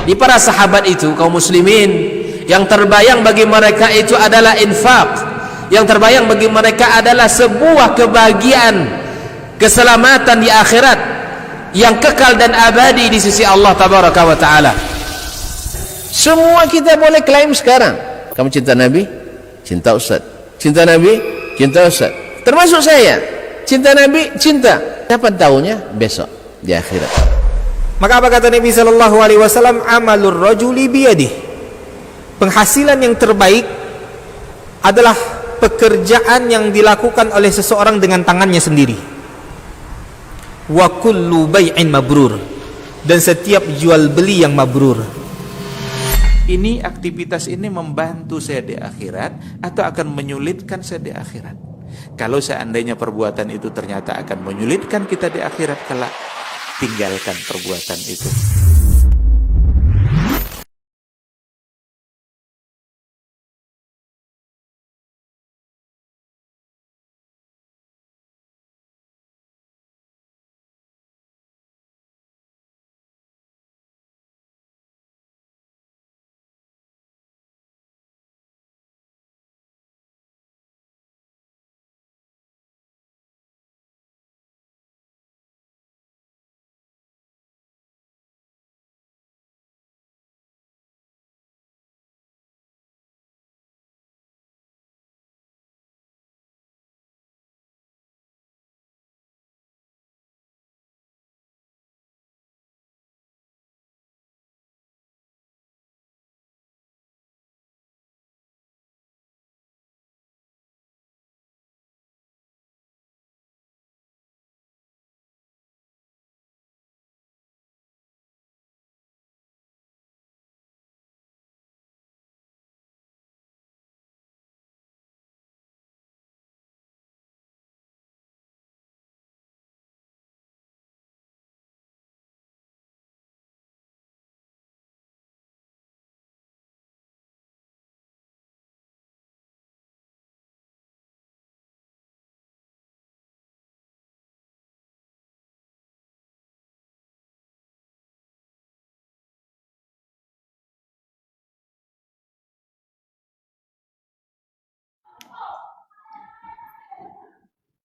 Di para sahabat itu, kaum muslimin, yang terbayang bagi mereka itu adalah infak, yang terbayang bagi mereka adalah sebuah kebahagiaan, keselamatan di akhirat yang kekal dan abadi di sisi Allah tabaraka wa taala. Semua kita boleh klaim sekarang, kamu cinta Nabi, cinta Ustaz, cinta Nabi, cinta Ustaz, termasuk saya, cinta Nabi, cinta. Kapan tahunya? Besok di akhirat. Maka apa kata Nabi sallallahu alaihi wasallam? Amalur rajuli biyadihi. Penghasilan yang terbaik adalah pekerjaan yang dilakukan oleh seseorang dengan tangannya sendiri. Wa kullu bai'in mabrur, dan setiap jual beli yang mabrur. Ini aktivitas ini membantu saya di akhirat atau akan menyulitkan saya di akhirat? Kalau seandainya perbuatan itu ternyata akan menyulitkan kita di akhirat kelak, tinggalkan perbuatan itu.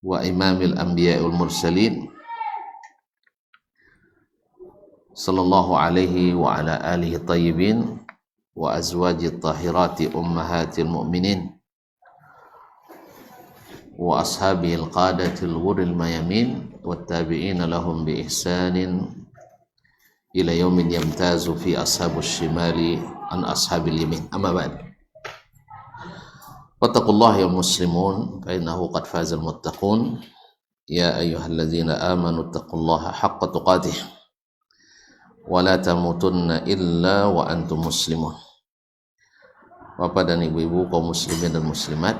Wa imamil anbiya wal mursalin sallallahu alaihi wa ala alihi tayyibin wa azwaji tahirati ummahatil mu'minin wa ashabil qadatil ghuril mayamin wat tabi'ina lahum bi ihsanin ila yaumin yamtazu fi ashabus shimali an ashabil yamin. Amma ba'd. Wattaqullaha ya muslimun fa innahu qad fazal muttaqun ya ayyuhalladzina amanu taqullaha haqqa tuqatih wa la tamutunna illa wa antum muslimun. Bapak dan ibu-ibu kaum muslimin dan muslimat,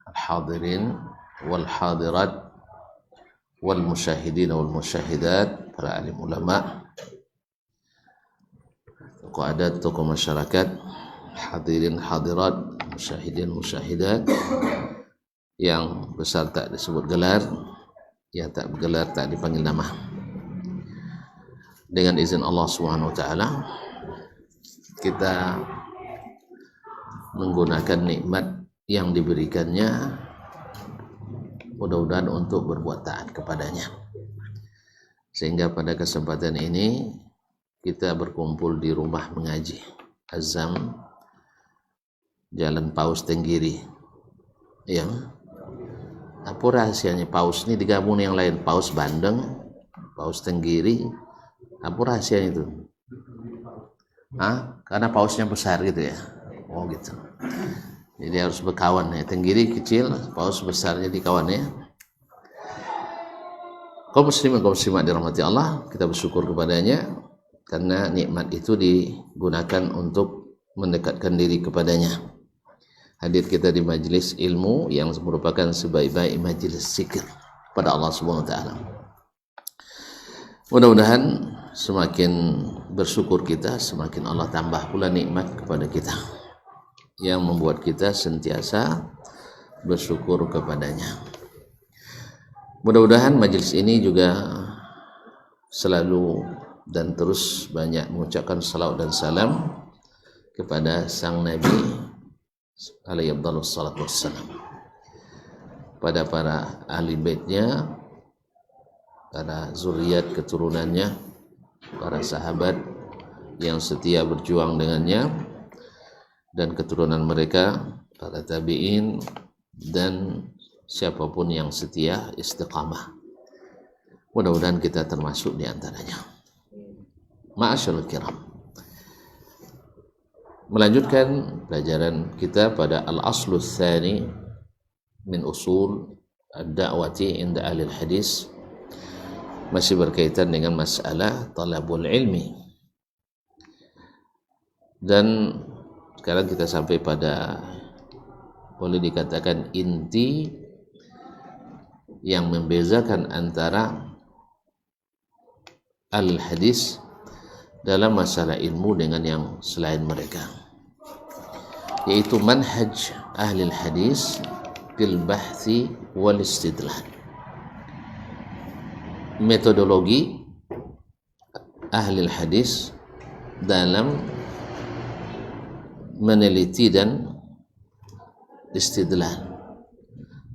al-hadirin wal hadirat wal musyahidin wal musyahidat, para alim ulama, tokoh adat, tokoh masyarakat, hadirin hadirat, musyahidin musyahidat, yang besar tak disebut gelar, yang tak bergelar tak dipanggil nama. Dengan izin Allah Subhanahu wa taala, kita menggunakan nikmat yang diberikannya mudah-mudahan untuk berbuat taat kepadanya. Sehingga pada kesempatan ini kita berkumpul di rumah mengaji Azam, Jalan Paus Tenggiri. Ya. Apa rahasianya Paus ini digabung yang lain? Paus Bandeng, Paus Tenggiri. Apa rahasianya itu? Karena pausnya besar gitu ya. Oh gitu. Jadi harus berkawan ya. Tenggiri kecil, paus besar, jadi kawannya. Kaum muslimin kaum muslimat dirahmati Allah, kita bersyukur kepadanya karena nikmat itu digunakan untuk mendekatkan diri kepadanya. Hadir kita di majelis ilmu yang merupakan sebaik-baik majelis zikir pada Allah Subhanahu wa taala. Mudah-mudahan semakin bersyukur kita, semakin Allah tambah pula nikmat kepada kita yang membuat kita sentiasa bersyukur kepadanya. Mudah-mudahan majelis ini juga selalu dan terus banyak mengucapkan salawat dan salam kepada sang Nabi alaihi salatu wassalam, pada para ahli baitnya, para zuriat keturunannya, para sahabat yang setia berjuang dengannya, dan keturunan mereka, para tabi'in, dan siapapun yang setia istiqamah. Mudah-mudahan kita termasuk di antaranya. Ma'asyarul kiram, melanjutkan pelajaran kita pada al-aslu tsani min usul ad-da'wati inda ahli hadis, masih berkaitan dengan masalah talabul ilmi. Dan sekarang kita sampai pada, boleh dikatakan, inti yang membezakan antara al-hadis dalam masalah ilmu dengan yang selain mereka, yaitu manhaj ahli hadis fil bahthi wal istidlal. Metodologi ahli hadis dalam meneliti dan istidlal,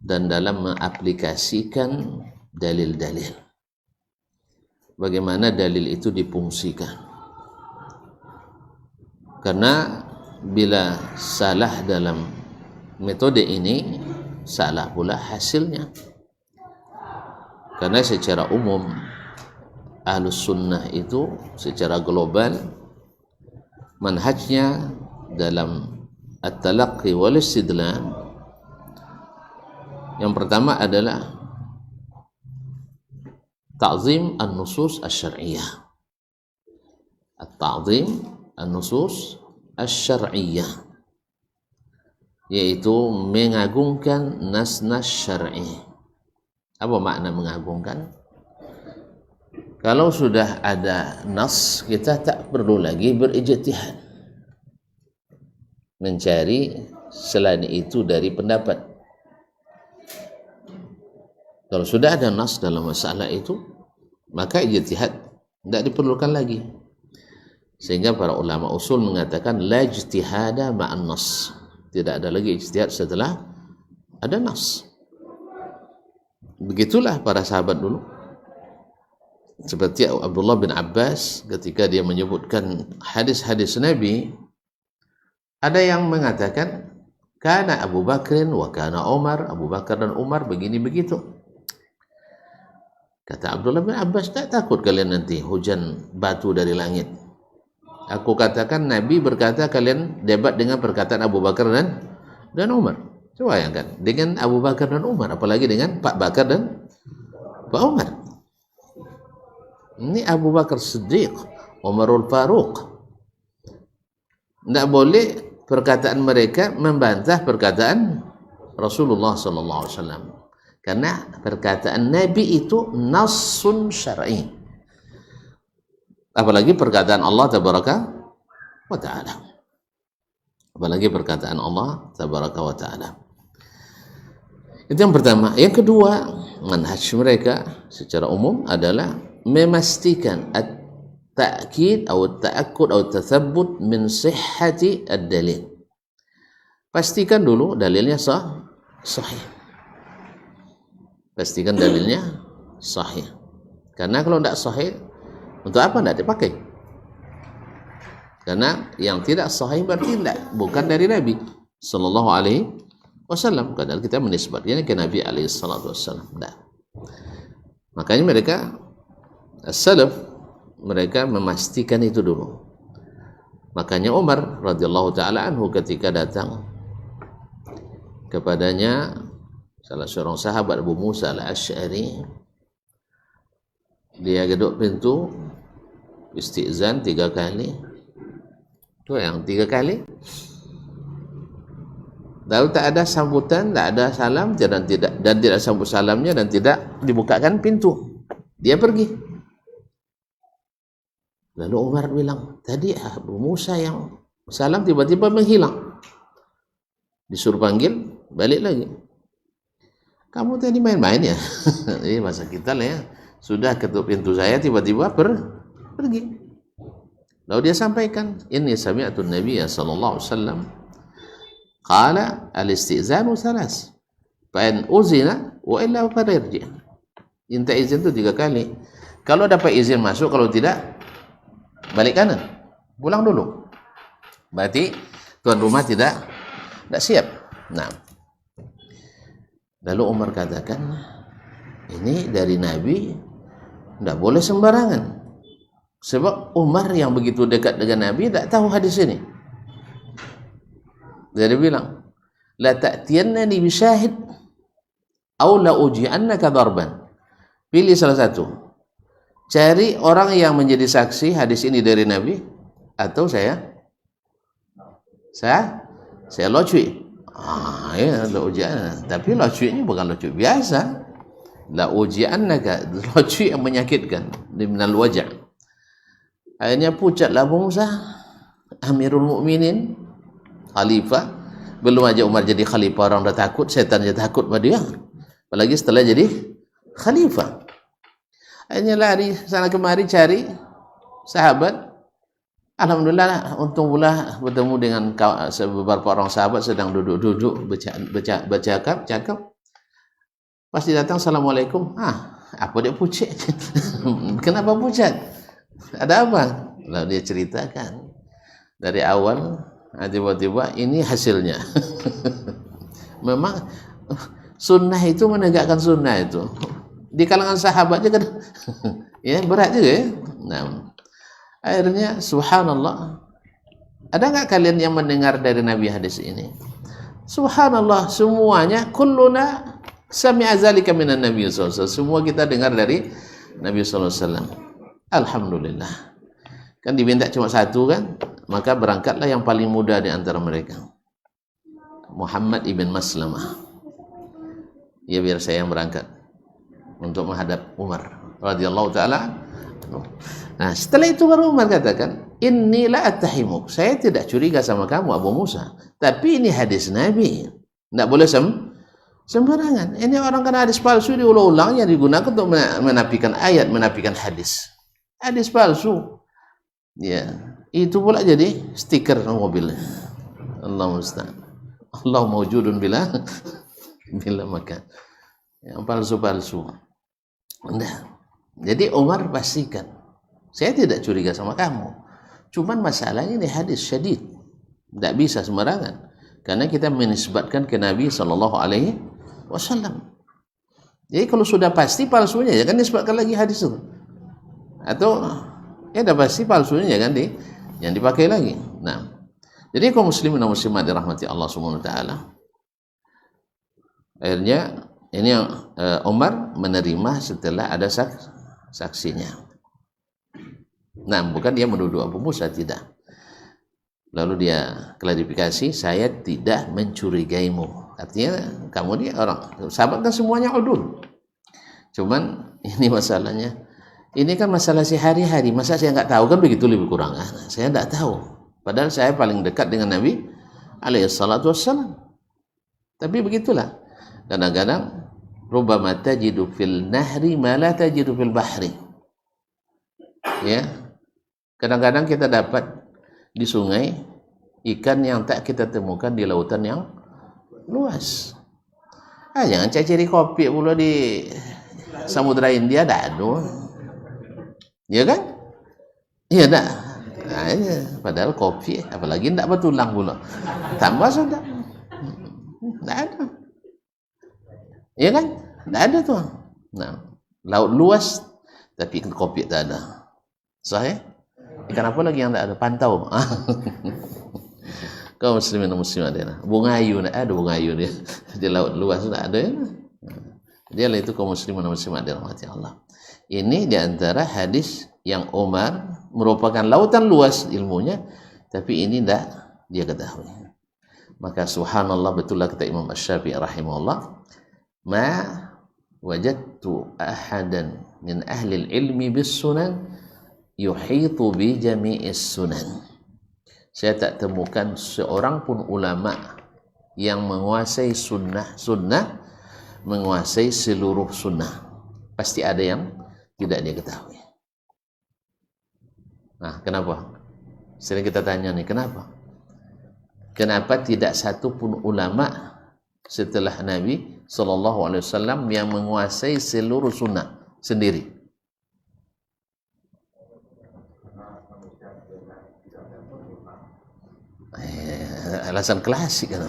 dan dalam mengaplikasikan dalil-dalil. Bagaimana dalil itu difungsikan? Karena bila salah dalam metode ini, salah pula hasilnya. Karena secara umum Ahlus Sunnah itu secara global manhajnya dalam at-talaqqi wal istidlal, yang pertama adalah ta'zim an-nusus asy-syar'iyyah. At-ta'zim an-nusus asy-syar'iyyah, yaitu mengagungkan nas-nas syar'i. Apa makna mengagungkan? Kalau sudah ada nas, kita tak perlu lagi berijtihad mencari selain itu dari pendapat. Kalau sudah ada nas dalam masalah itu, maka ijtihad tidak diperlukan lagi. Sehingga para ulama usul mengatakan la ijtihada ma'an nas, tidak ada lagi ijtihad setelah ada nas. Begitulah para sahabat dulu, seperti Abdullah bin Abbas ketika dia menyebutkan hadis-hadis Nabi, ada yang mengatakan kana Abu Bakrin wa kana Umar, Abu Bakar dan Umar begini begitu. Kata Abdullah bin Abbas, tak takut kalian nanti hujan batu dari langit? Aku katakan Nabi berkata kalian debat dengan perkataan Abu Bakar dan Umar. Coba bayangkan, dengan Abu Bakar dan Umar, apalagi dengan Pak Bakar dan Pak Umar. Ini Abu Bakar Siddiq, Umarul Faruq. Tidak boleh perkataan mereka membantah perkataan Rasulullah SAW, karena perkataan Nabi itu nassun syar'i. Apalagi perkataan Allah tabaraka wa ta'ala. Apalagi perkataan Allah tabaraka wa ta'ala. Itu yang pertama. Yang kedua, manhaj mereka secara umum adalah memastikan at-ta'kid atau at-ta'akkud atau tathabbut min sihhati ad-dalil. Pastikan dulu dalilnya sahih. Pastikan dalilnya sahih. Karena kalau tidak sahih, untuk apa tidak dipakai? Karena yang tidak sahih berarti bukan dari Nabi sallallahu alaihi wasallam. Kadang kita menisbatkannya ke Nabi alaihi salatu wasallam. Makanya mereka as-salaf, mereka memastikan itu dulu. Makanya Umar radhiyallahu taala anhu ketika datang kepadanya salah seorang sahabat Abu Musa al-Asy'ari, dia geduk pintu istizan 3 kali. Itu yang 3 kali. Lalu tak ada sambutan, tak ada salam, dan tidak sambut salamnya, dan tidak dibukakan pintu. Dia pergi. Lalu Umar bilang, tadi Abu Musa yang salam tiba-tiba menghilang. Disuruh panggil, balik lagi. Kamu tadi main-main ya? Ini masa kita lah ya. Sudah ketuk pintu saya tiba-tiba pergi. Lalu dia sampaikan, inni sami'tu an-nabiy sallallahu alaihi wasallam qala al-istizanu thalas fa in uzina wa illa fadarji. Minta izin itu 3 kali. Kalau dapat izin masuk, kalau tidak balik kanan, pulang dulu. Berarti tuan rumah tidak siap. Nah, lalu Umar katakan, ini dari Nabi, tidak boleh sembarangan. Sebab Umar yang begitu dekat dengan Nabi tidak tahu hadis ini. Dia bilang, la ta'tiyannani bisyahid aw la uji'annaka darban. Pilih salah satu. Cari orang yang menjadi saksi hadis ini dari Nabi, atau saya locui. Ya, la uji'an. Tapi locui ini bukan locui biasa. La uji'annaka, locui yang menyakitkan, minal wajah. Akhirnya pucatlah Abu Musa, Amirul Mukminin, khalifah. Belum aja Umar jadi khalifah, orang dah takut, setan dia takut pada dia. Apalagi setelah jadi khalifah. Akhirnya lari sana kemari cari sahabat. Alhamdulillah, untung pula bertemu dengan beberapa orang sahabat sedang duduk-duduk bercakap. Pasti datang, Assalamualaikum. Apa dia pucat? Kenapa pucat? Ada apa? Lalu dia ceritakan dari awal, tiba-tiba ini hasilnya. Memang sunnah itu menegakkan sunnah itu. Di kalangan sahabat juga ya berat juga ya. Nah, akhirnya subhanallah, ada nggak kalian yang mendengar dari Nabi hadis ini? Subhanallah, semuanya kulluna sami'a zalika minan Nabi sallallahu alaihi wasallam. Semua kita dengar dari Nabi sallallahu alaihi wasallam. Alhamdulillah. Kan diminta cuma satu kan? Maka berangkatlah yang paling muda di antara mereka. Muhammad ibn Maslamah. Ya, biar saya yang berangkat untuk menghadap Umar radhiyallahu taala. Nah, setelah itu baru Umar katakan, inni la attahimu. Saya tidak curiga sama kamu Abu Musa, tapi ini hadis Nabi. Tidak boleh sembarangan. Ini orang kena hadis palsu diulang-ulang yang digunakan untuk menafikan ayat, menafikan hadis. Hadis palsu. Ya, itu pula jadi stiker mobil. Allah musta'an. Allah mawjudun bila makan. Yang palsu-palsu. Nah, jadi Umar pastikan, saya tidak curiga sama kamu. Cuman masalahnya ini hadis syadid. Tidak bisa sembarangan. Karena kita menisbatkan ke Nabi sallallahu alaihi wasallam. Jadi kalau sudah pasti palsunya, jangan nisbatkan lagi hadis itu. Atau ya sudah pasti palsunya jangan dipakai lagi. Nah, jadi kaum muslimin dan muslimat dirahmati Allah Subhanahu wa taala. Akhirnya ini yang Umar menerima setelah ada saksinya. Nah, bukan dia menuduh Abu Musa, tidak. Lalu dia klarifikasi, saya tidak mencurigaimu. Artinya kamu dia orang sahabat kan semuanya udul. Cuman ini masalahnya. Ini kan masalah sehari-hari. Masa saya nggak tahu kan begitu lebih kurang. Saya nggak tahu. Padahal saya paling dekat dengan Nabi alaihissalatu wassalam. Tapi begitulah. Kadang-kadang rubbama tajidu fil nahri ma la tajidu fil bahri. Ya. Kadang-kadang kita dapat di sungai ikan yang tak kita temukan di lautan yang luas. Jangan cari kopi pula di Samudra India, dah ada. Ya kan? Iya dah. Padahal kopi, apalagi tidak bertulang pula. Tambah sudah. Tidak ada. Iya kan? Tidak ada tuh. Nah, laut luas, tapi kopi tak ada. Sahih? Ikan apa lagi yang tidak ada? Pantau. Kaum muslimin dan muslimat, bunga ayu, ada bunga ayu dia di laut luas, tidak ada ya. Dia lah itu kaum muslimin dan muslimat dirahmati Allah. Ini diantara hadis yang Umar merupakan lautan luas ilmunya, tapi ini tidak dia ketahui. Maka subhanallah, betullah kata Imam Asy-Syafi'i rahimahullah, ma wajadtu ahadan min ahli ilmi bis sunan yuhitu bi jami'is sunan. Saya tak temukan seorang pun ulama yang menguasai sunnah menguasai seluruh sunnah. Pasti ada yang tidak dia ketahui. Nah, kenapa? Sering kita tanya nih, kenapa? Kenapa tidak satu pun ulama setelah Nabi SAW yang menguasai seluruh sunnah sendiri? Alasan klasik kan?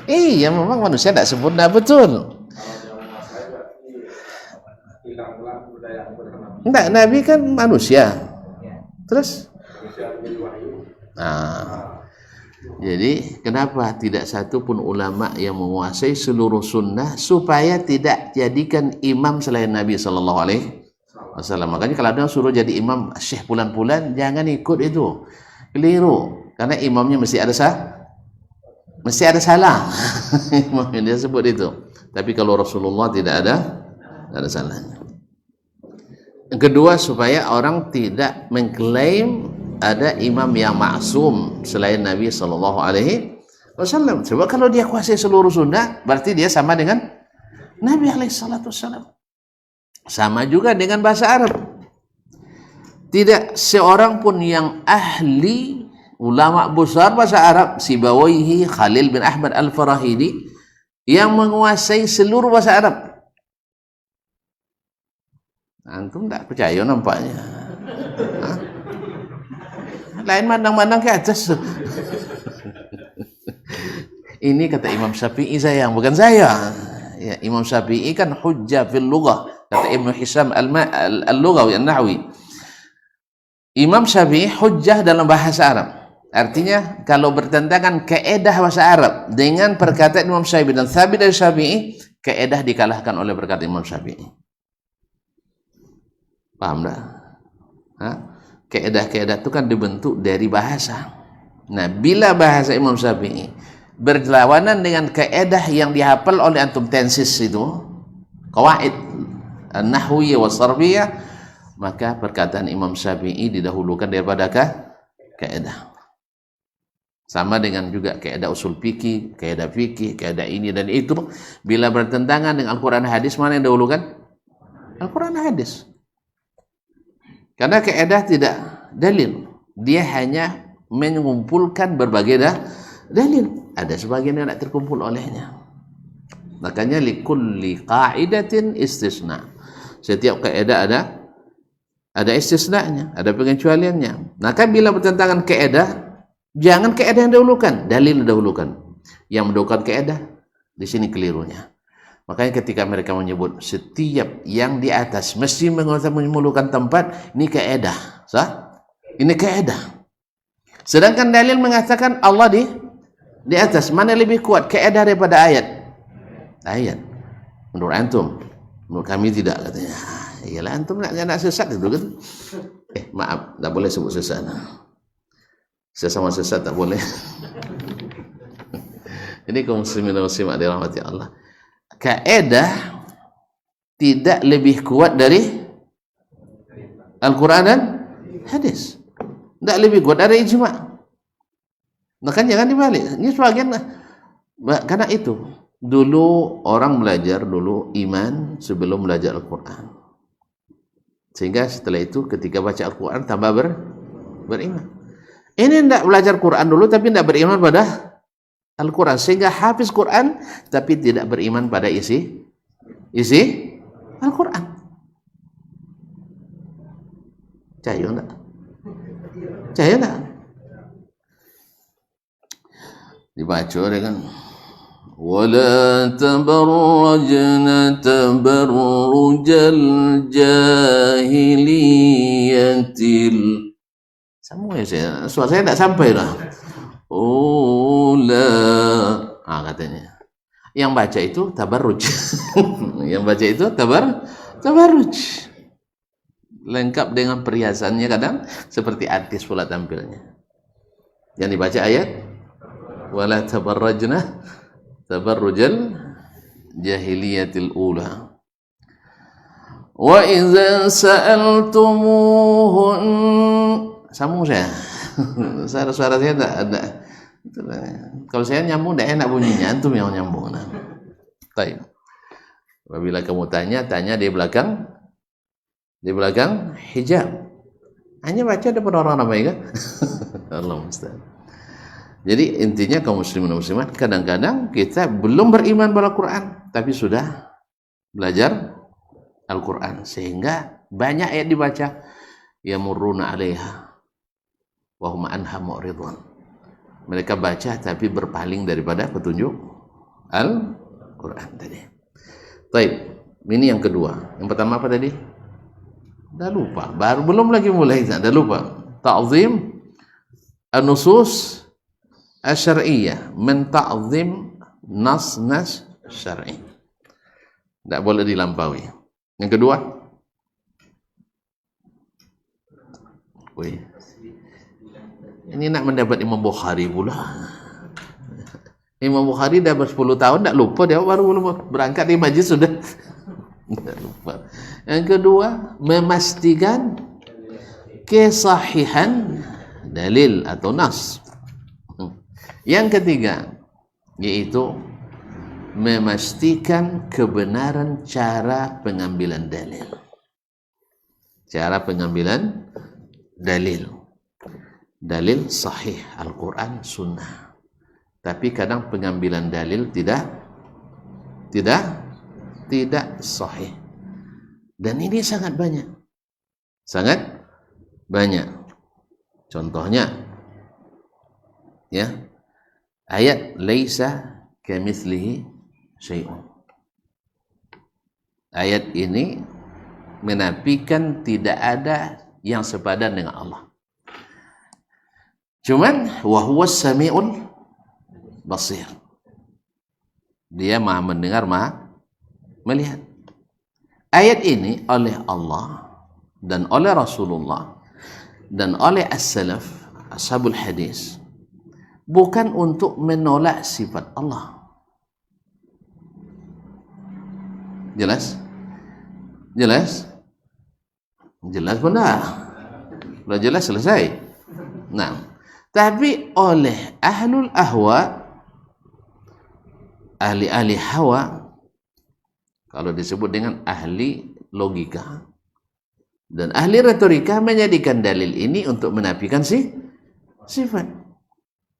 Iya, memang manusia tidak sempurna, betul. Enggak, Nabi kan manusia. Terus? Nah, jadi kenapa tidak satu pun ulama yang menguasai seluruh sunnah supaya tidak jadikan imam selain Nabi SAW? Makanya kalau ada yang suruh jadi imam syekh pulan-pulan, jangan ikut itu, keliru. Karena imamnya mesti ada salah. Imamnya dia sebut itu. Tapi kalau Rasulullah tidak ada salahnya. Yang kedua, supaya orang tidak mengklaim ada imam yang maksum selain Nabi SAW. Sebab kalau dia kuasai seluruh sunnah, berarti dia sama dengan Nabi SAW. Sama juga dengan bahasa Arab. Tidak seorang pun yang ahli ulama besar bahasa Arab, Sibawaihi, Khalil bin Ahmad Al-Farahidi, yang menguasai seluruh bahasa Arab. Antum tak percaya nampaknya. Hah? Lain mandang-mandang ke atas. Ini kata Imam Syafi'i sayang, bukan saya. Ya, Imam Syafi'i kan hujjah fil lughah, kata Ibnu Hisam al-Lughawi an-Nahwi. Imam Syafi'i hujjah dalam bahasa Arab. Artinya kalau bertentangan kaedah bahasa Arab dengan perkataan Imam Syafi'i dan Thabit dari Syafi'i, kaedah dikalahkan oleh perkataan Imam Syafi'i. Paham tak? Kaedah-kaedah itu kan dibentuk dari bahasa. Nah, bila bahasa Imam Syafi'i berlawanan dengan kaedah yang dihafal oleh antum tensis itu, qawaid an-nahwiyah wa sarfiyah, maka perkataan Imam Syafi'i didahulukan daripada kaedah. Sama dengan juga kaedah usul fikih, kaedah ini dan itu. Bila bertentangan dengan Al-Quran hadis, mana yang dahulukan? Al-Quran hadis. Karena kaedah tidak dalil. Dia hanya mengumpulkan berbagai dalil. Ada sebagian yang tidak terkumpul olehnya. Makanya likulli qa'idatin istisna. Setiap kaedah ada istisnanya, ada pengecualiannya. Maka bila bertentangan kaedah, jangan kaedah yang dahulukan, dalil dahulukan. Yang mendahulukan kaedah, di sini kelirunya. Makanya ketika mereka menyebut setiap yang di atas mesti memulukan tempat, ini kaedah, sah? Ini kaedah. Sedangkan dalil mengatakan Allah di atas. Mana lebih kuat kaedah daripada ayat? Ayat. Menurut antum, menurut kami tidak, katanya. Iyalah antum nak sesat itu kan? Maaf, tak boleh sebut sesat. Sesama sesat tak boleh. Ini kaum muslimin dan muslimat dirahmati Allah. Kaedah tidak lebih kuat dari Al-Quran dan hadis. Tidak lebih kuat dari ijma'. Maka jangan dibalik. Ini sebagian, karena itu dulu orang belajar dulu iman sebelum belajar Al-Quran. Sehingga setelah itu ketika baca Al-Quran tambah beriman. Ini tidak belajar Quran dulu tapi tidak beriman pada Al-Quran, sehingga hafiz Quran tapi tidak beriman pada isi Al-Quran. Cahaya enggak? Cahaya enggak? Dibaca dengan wala tabarrajna tabarrujal jahiliyatil. Semua ya, suara saya tidak sampai dah. Katanya. Yang baca itu tabarruj. Yang baca itu tabarruj. Lengkap dengan perhiasannya, kadang seperti artis pula tampilnya. Yang dibaca ayat wala tabarrajna tabarrujal jahiliyatil ula. Wa idza sa'altumuhun. Sambung saya. Suara saya tak ada. Kalau saya nyambung tidak enak bunyinya, antum yang nyambung. Baik. Apabila kamu tanya di belakang Di belakang hijab. Hanya baca depan orang ramai kan? Allah musta'an. Jadi intinya kaum muslimin dan muslimat, kadang-kadang kita belum beriman pada Al-Quran, tapi sudah belajar Al-Quran. Sehingga banyak ayat dibaca. Yamurruna 'alaiha wa hum anha mu'ridun. Mereka baca tapi berpaling daripada petunjuk Al-Quran tadi. Baik, ini yang kedua. Yang pertama apa tadi? Dah lupa. Baru belum lagi mulai, dah lupa. Ta'zim an-nusus asy-syar'iyyah, menta'zim nas syar'i. Tak boleh dilampaui. Yang kedua, ini nak mendapat Imam Bukhari pula. Imam Bukhari dah ber 10 tahun tak lupa, dia baru berangkat di majlis sudah tak lupa. Yang kedua, memastikan kesahihan dalil atau nas. Yang ketiga, yaitu memastikan kebenaran cara pengambilan dalil. Cara pengambilan dalil. Dalil sahih Al-Quran, Sunnah. Tapi kadang pengambilan dalil tidak sahih. Dan ini sangat banyak. Sangat banyak. Contohnya, ya, ayat laisa kamitslihi syai'un. Ayat ini menafikan tidak ada yang sepadan dengan Allah. Cuman wa huwas samiul basir. Dia Maha mendengar, Maha melihat. Ayat ini oleh Allah dan oleh Rasulullah dan oleh as-salaf, ashabul hadis, bukan untuk menolak sifat Allah. Jelas? Jelas? Jelas benar. Sudah jelas, selesai. Nah, tapi oleh ahlul ahwa, ahli-ahli hawa, kalau disebut dengan ahli logika dan ahli retorika, menjadikan dalil ini untuk menafikan sifat.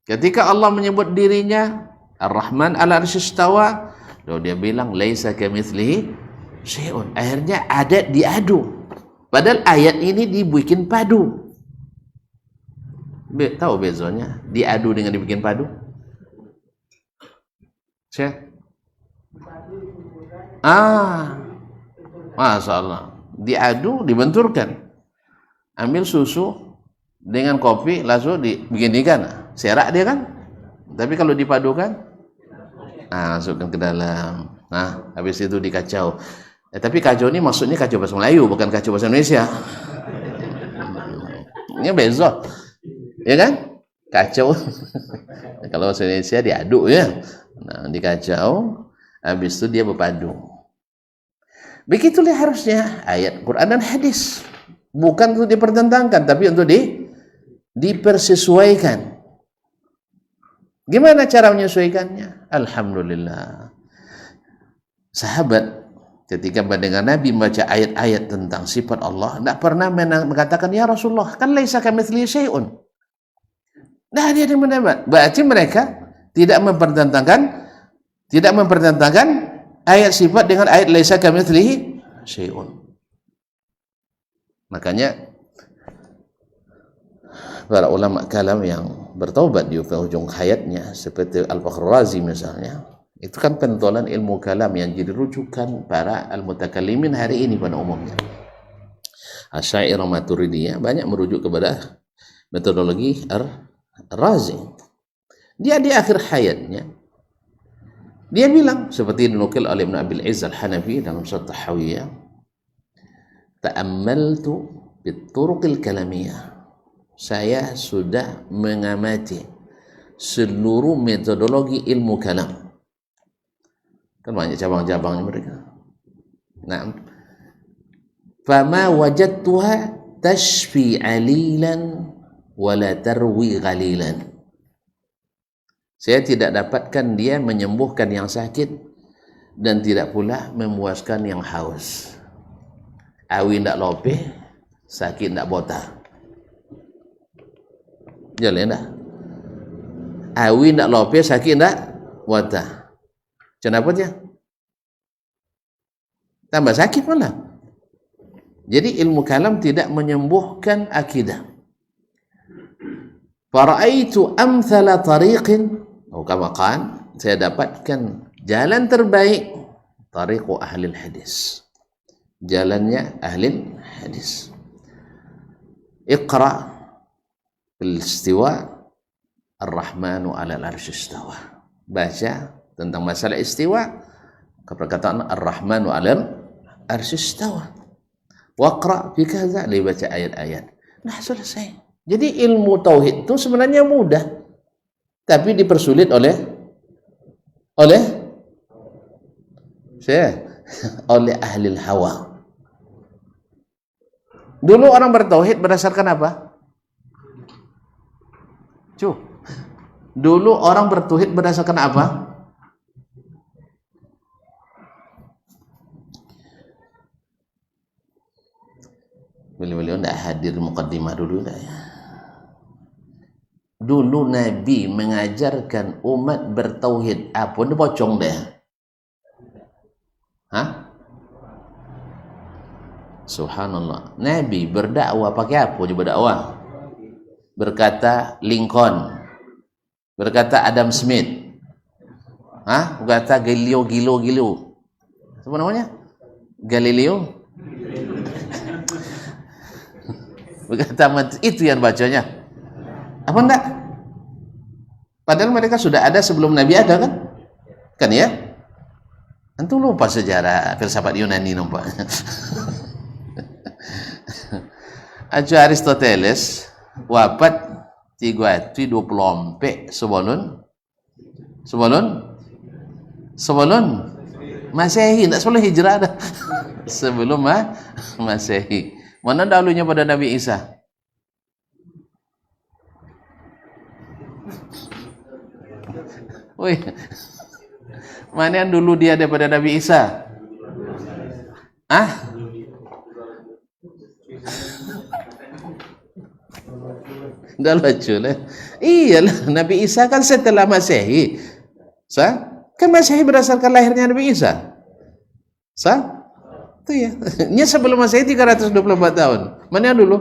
Ketika Allah menyebut dirinya Ar-Rahman 'ala 'arsy istawa, lalu dia bilang laisa kamitslihi syai'un. Akhirnya ada diadu. Padahal ayat ini dibikin padu. Tahu bezanya diadu dengan dibikin padu? Syekh? Masya Allah. Diadu, dibenturkan. Ambil susu dengan kopi, langsung dibeginikan. Serak dia kan? Tapi kalau dipadukan, masukkan ke dalam. Nah, habis itu dikacau. Tapi kacau ini maksudnya kacau bahasa Melayu, bukan kacau bahasa Indonesia. Ini beza. Ya kan? Kacau. Kalau bahasa Indonesia diaduk ya. Nah, dikacau, habis itu dia berpadu. Begitulah harusnya ayat Quran dan hadis. Bukan untuk dipertentangkan, tapi untuk dipersesuaikan. Gimana cara menyesuaikannya? Alhamdulillah. Sahabat ketika mendengar Nabi membaca ayat-ayat tentang sifat Allah, tidak pernah mengatakan, ya Rasulullah, kan laisa kamitslihi syai'un. Nah, dia yang mendapat. Berarti mereka tidak mempertentangkan ayat sifat dengan ayat laisa kamitslihi syai'un. Makanya para ulama kalam yang bertaubat di ujung hayatnya, seperti Al-Fakhr Razi misalnya, itu kan pentolan ilmu kalam yang jadi rujukan para al-mutakallimin hari ini pada umumnya. Asy'ariyah Maturidiyah banyak merujuk kepada metodologi Ar-Razi. Dia di akhir hayatnya dia bilang, seperti dinukil oleh Ibn Abil Izz Al-Hanafi dalam Syarh Tahawiyah, ta'ammaltu bituruqil kalamiyah. Saya sudah mengamati seluruh metodologi ilmu kalam. Kan banyak cabang-cabangnya mereka. Nah, fama wajadtuha tashfi alilan wala tarwi ghalilan. Saya tidak dapatkan dia menyembuhkan yang sakit dan tidak pula memuaskan yang haus. awi ndak lope, sakit ndak bota. Jalan dah. Awi ndak lope, sakit ndak bota. Kenapa dia? Tambah sakit malah. Jadi ilmu kalam tidak menyembuhkan akidah. Fara'aitu amthala tariqin, kama qan, saya dapatkan jalan terbaik, tariqu ahli hadis. Jalannya ahli hadis. Iqra fil istiwa, ar-rahmanu 'ala al-'arsy istawa. Baca tentang masalah istiwa, perkataan ar-rahmanu 'ala al-'arsy istawa. Waqra fi kaza, dia baca ayat-ayat. Nah, selesai. Jadi ilmu tauhid itu sebenarnya mudah, tapi dipersulit oleh oleh ahli hawa. Dulu orang bertauhid berdasarkan apa? Dulu orang bertauhid berdasarkan apa? Beliau tidak hadir mukaddimah dulu dah ya. Dulu Nabi mengajarkan umat bertauhid apa dia pocong dah. Hah? Subhanallah. Nabi berdakwah pakai apa dia berdakwah? Berkata Lincoln. Berkata Adam Smith. Hah? Berkata Galileo. Apa namanya? Galileo. Berkata itu yang bacanya. Apa enggak? Padahal mereka sudah ada sebelum Nabi ada kan? Kan ya? Antum lupa sejarah filsafat Yunani nampaknya. Aja Aristoteles wafat 324 sebelum Masehi, enggak sebelum hijrah dah. Sebelum Masehi. Mana dahulunya pada Nabi Isa? Woi, mana yang dulu dia daripada Nabi Isa? Dah lucu lah. Iyalah, Nabi Isa kan setelah Masehi. Kan Masehi berdasarkan lahirnya Nabi Isa. Itu ya. Nya sebelum Masehi 324 tahun. Mana yang dulu?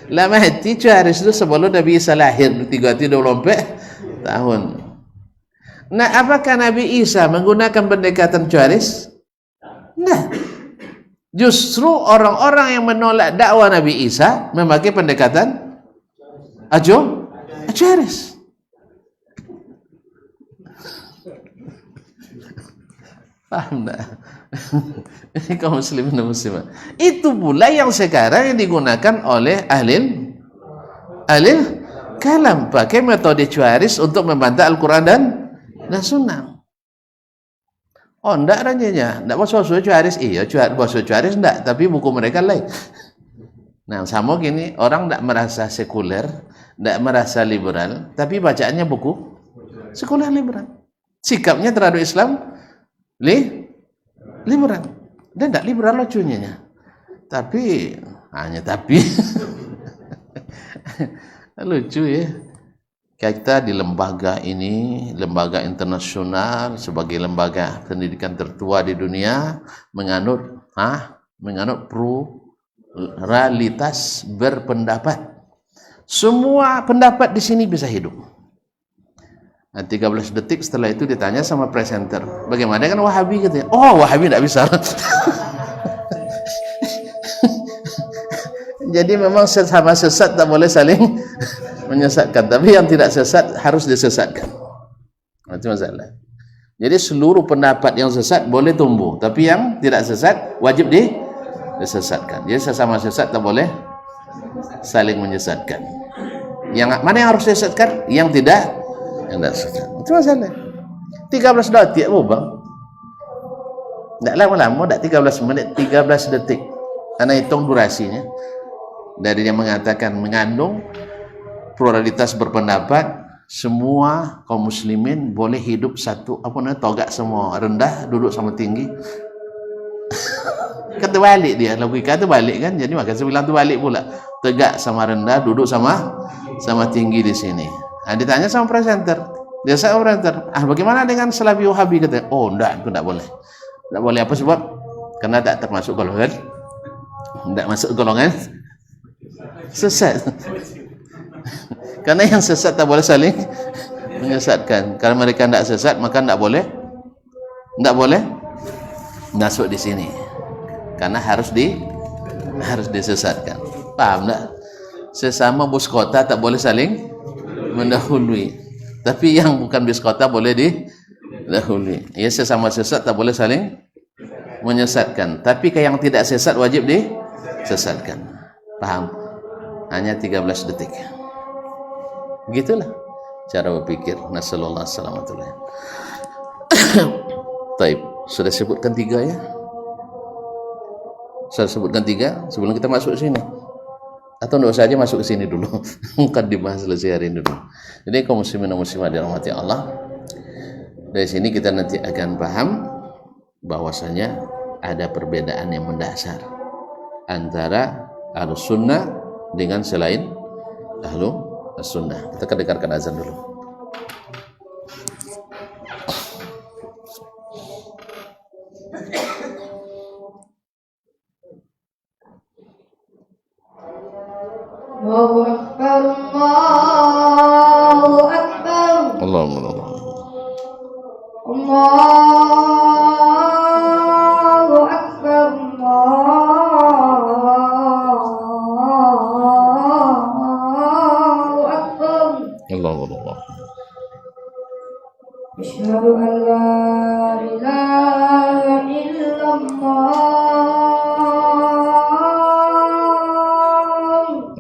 Lama hati Cuaris itu sebelum Nabi Isa lahir 324 tahun. Nah, apakah Nabi Isa menggunakan pendekatan Cuaris? Nah, justru orang-orang yang menolak dakwah Nabi Isa memakai pendekatan Cuaris. Paham tak? Ini kaum muslimin dan muslimat. Itu pula yang sekarang yang digunakan oleh ahli kalam, pakai metode Cuaris untuk membantah Al-Quran dan Sunnah. Oh, enggak rajanya, enggak bahasa Cuaris. Iya, bahasa Cuaris enggak, tapi buku mereka lain. Nah, sama gini, orang enggak merasa sekuler, enggak merasa liberal, tapi bacaannya buku sekuler liberal. Sikapnya terhadap Islam liberal. Dan tidak liberal lucunya. Tapi hanya tapi lucu ya. Kita di lembaga ini, lembaga internasional sebagai lembaga pendidikan tertua di dunia, menganut pluralitas berpendapat. Semua pendapat di sini bisa hidup. Nah, 13 detik setelah itu ditanya sama presenter, bagaimana kan Wahabi gitu ya? Oh, Wahabi tidak bisa. Jadi memang sama sesat tak boleh saling menyesatkan, tapi yang tidak sesat harus disesatkan. Itu masalah. Jadi seluruh pendapat yang sesat boleh tumbuh, tapi yang tidak sesat wajib disesatkan. Jadi sesama sesat tak boleh saling menyesatkan. Yang mana yang harus disesatkan? Yang tidak sesat. Itu masalah. 13 detik bang. Tak lama-lama, tak 13 menit, 13 detik. Karena hitung durasinya. Dari yang mengatakan mengandung pluralitas berpendapat, semua kaum muslimin boleh hidup satu togak semua rendah, duduk sama tinggi. Kan terbalik dia, logika tu balik kan. Jadi maka saya bilang tu balik pula. Tegak sama rendah, duduk sama tinggi di sini. Nah, ditanya sama presenter. Dia sama presenter. Bagaimana dengan Salafi Wahabi? Kata, oh enggak, itu enggak boleh. Enggak boleh apa sebab? Karena tak termasuk golongan. Enggak masuk golongan sesat. Karena yang sesat tak boleh saling menyesatkan. Kalau mereka enggak sesat, maka enggak boleh masuk di sini. Karena harus disesatkan. Paham tak? Sesama bus kota tak boleh saling mendahului. Tapi yang bukan bus kota boleh didahului. Ya, sesama sesat tak boleh saling menyesatkan. Tapi yang tidak sesat wajib disesatkan. Paham? Hanya 13 detik. Begitulah cara berpikir. Nasallallahu alaihi wasallam. Taib. Sudah sebutkan 3 ya? Saya sebutkan 3 sebelum kita masuk sini. Atau tidak usah aja masuk ke sini dulu. Bukan dibahas selesai hari ini dulu. Jadi kaum muslimin dan muslimat dirahmati Allah. Dari sini kita nanti akan paham bahwasanya ada perbedaan yang mendasar antara Ahlus Sunnah dengan selain Ahlus Sunnah. Kita akan dengarkan azan dulu. Allahu Akbar, Allahu Akbar, Allahumma Allahu Akbar, Allahu Akbar. Allahumma Asyhadu an la ilaha illallah.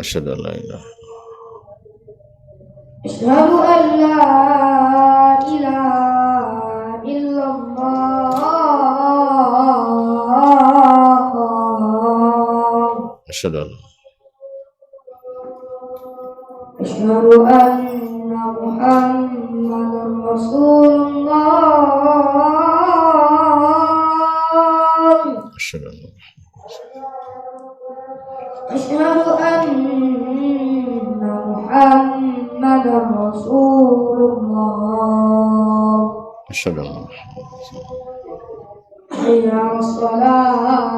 asyhadu an la ilaha Asyhadu an la ilaha illallah. asyhadu an Asyhadu anna Muhammadar Rasulullah. asyhadu an Asyhadu anna Muhammadar Rasulullah. asyhadu an Hayya 'alas salat.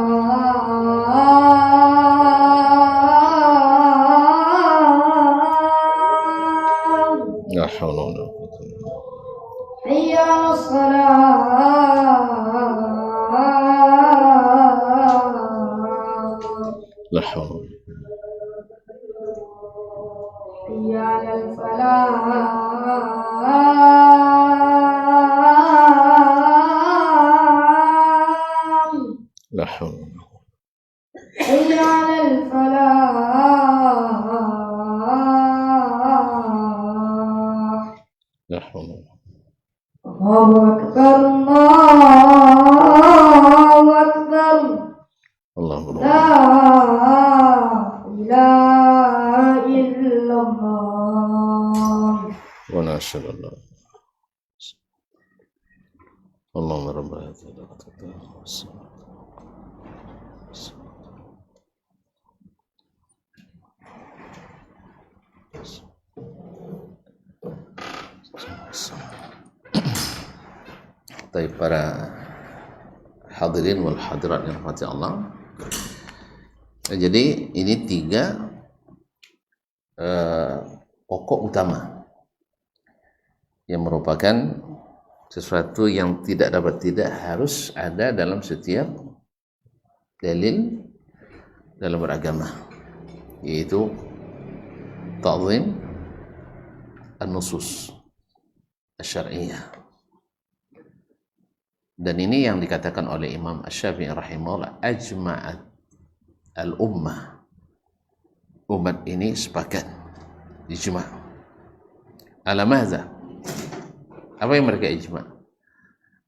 la haula wala quwwata illa billah. Hayya 'alas salat. La haula Hayya 'alal falah. la haula Hayya 'alal falah. la haula Allahu Akbar, Allahu Akbar. Allahumma La ilaha illallah. wa la asyhadu an la Allahumma rabbana Baik para hadirin wal hadirat yang dirahmati Allah. Jadi ini 3 pokok utama yang merupakan sesuatu yang tidak harus ada dalam setiap dalil dalam beragama, yaitu ta'zim an-nusus asy-syar'iyyah. Dan ini yang dikatakan oleh Imam Asy-Syafi'i rahimahullah, ajma'at al-ummah, umat ini sepakat, ijma'. Ala madza? Apa yang mereka ijma'?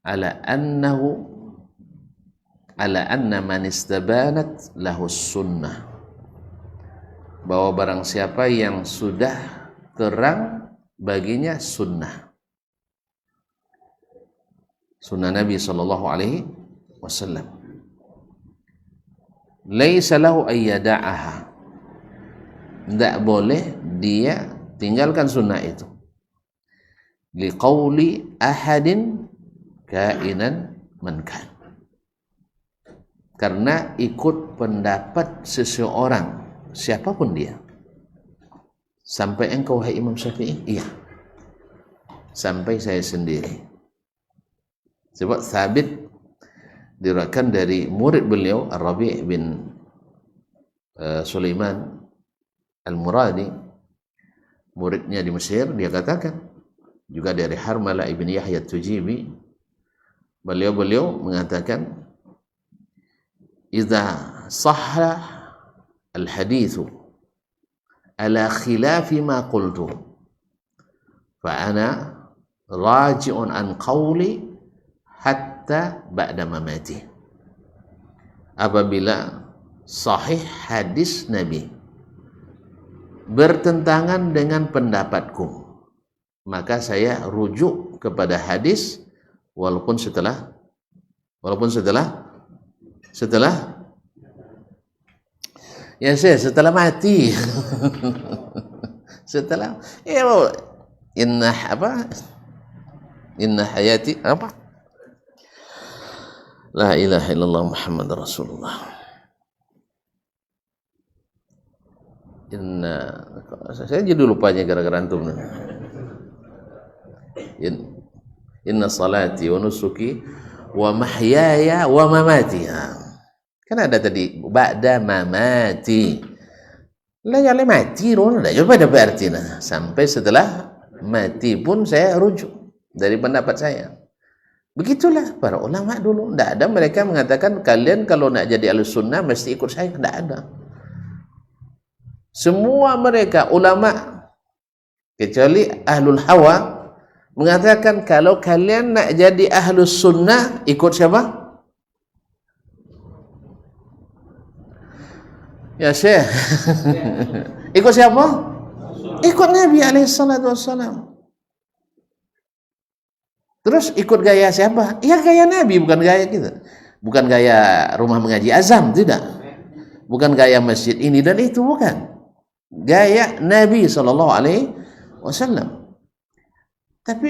Ala anna man istabanat lahu sunnah, bahwa barang siapa yang sudah terang baginya sunnah Nabi sallallahu alaihi wasallam, laisa lahu ayyada'aha, tidak boleh dia tinggalkan sunnah itu, liqauli ahadin kainan man kan, karena ikut pendapat seseorang siapapun dia. Sampai engkau wahai Imam Syafi'i? Iya, sampai saya sendiri. Sebab Thabit diriwayatkan dari murid beliau Ar-Rabi' bin Sulaiman Al-Muradi, muridnya di Mesir, dia katakan juga dari Harmalah ibn Yahya Tujibi, beliau mengatakan idza sahha al-hadithu ala khilafi ma qultu fa ana raji'un an qawli hatta ba'da mamati. Apabila sahih hadis Nabi bertentangan dengan pendapatku, maka saya rujuk kepada hadis walaupun setelah ya saya setelah mati. Setelah inna hayati apa, la ilaha illallah Muhammad Rasulullah, saya jadi lupanya gara-gara antum. Inna salati wa nusuki wa mahyaya wa mamati. Kan ada tadi ba'da mamati. Lah ya mati loh, dah coba ada berarti sampai setelah mati pun saya rujuk dari pendapat saya. Begitulah para ulama dulu. Tidak ada mereka mengatakan kalian kalau nak jadi ahlus sunnah mesti ikut saya. Tidak ada. Semua mereka ulama kecuali ahlul hawa mengatakan kalau kalian nak jadi ahlus sunnah ikut siapa? Ya Syekh. Ikut siapa? Ikut Nabi SAW. Terus ikut gaya siapa? Ya gaya Nabi, bukan gaya kita. Bukan gaya rumah mengaji Azam, tidak. Bukan gaya masjid ini dan itu, bukan. Gaya Nabi SAW. Tapi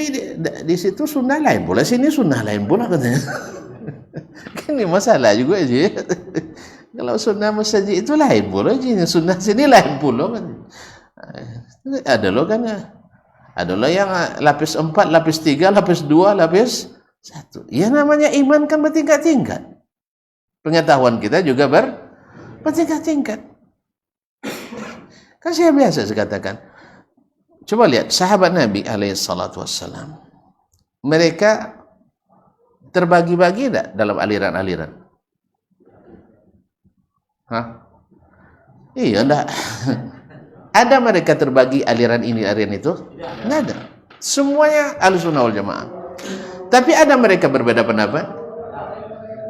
di situ sunnah lain pula, sini sunnah lain pula katanya. Ini masalah juga sih. Kalau sunnah masjid itu lain pula, sunnah sini lain pula kan. Ada loh kan, ada loh yang lapis 4, lapis 3, lapis 2, lapis 1. Ya namanya iman kan bertingkat-tingkat. Pengetahuan kita juga bertingkat-tingkat. Kan saya biasa saya katakan, coba lihat sahabat Nabi SAW, mereka terbagi-bagi tidak dalam aliran-aliran? Hah? Iya, enggak. Ada mereka terbagi aliran ini, aliran itu? Enggak ada. Semuanya Ahlussunnah wal Jamaah. Tapi ada mereka berbeda pendapat?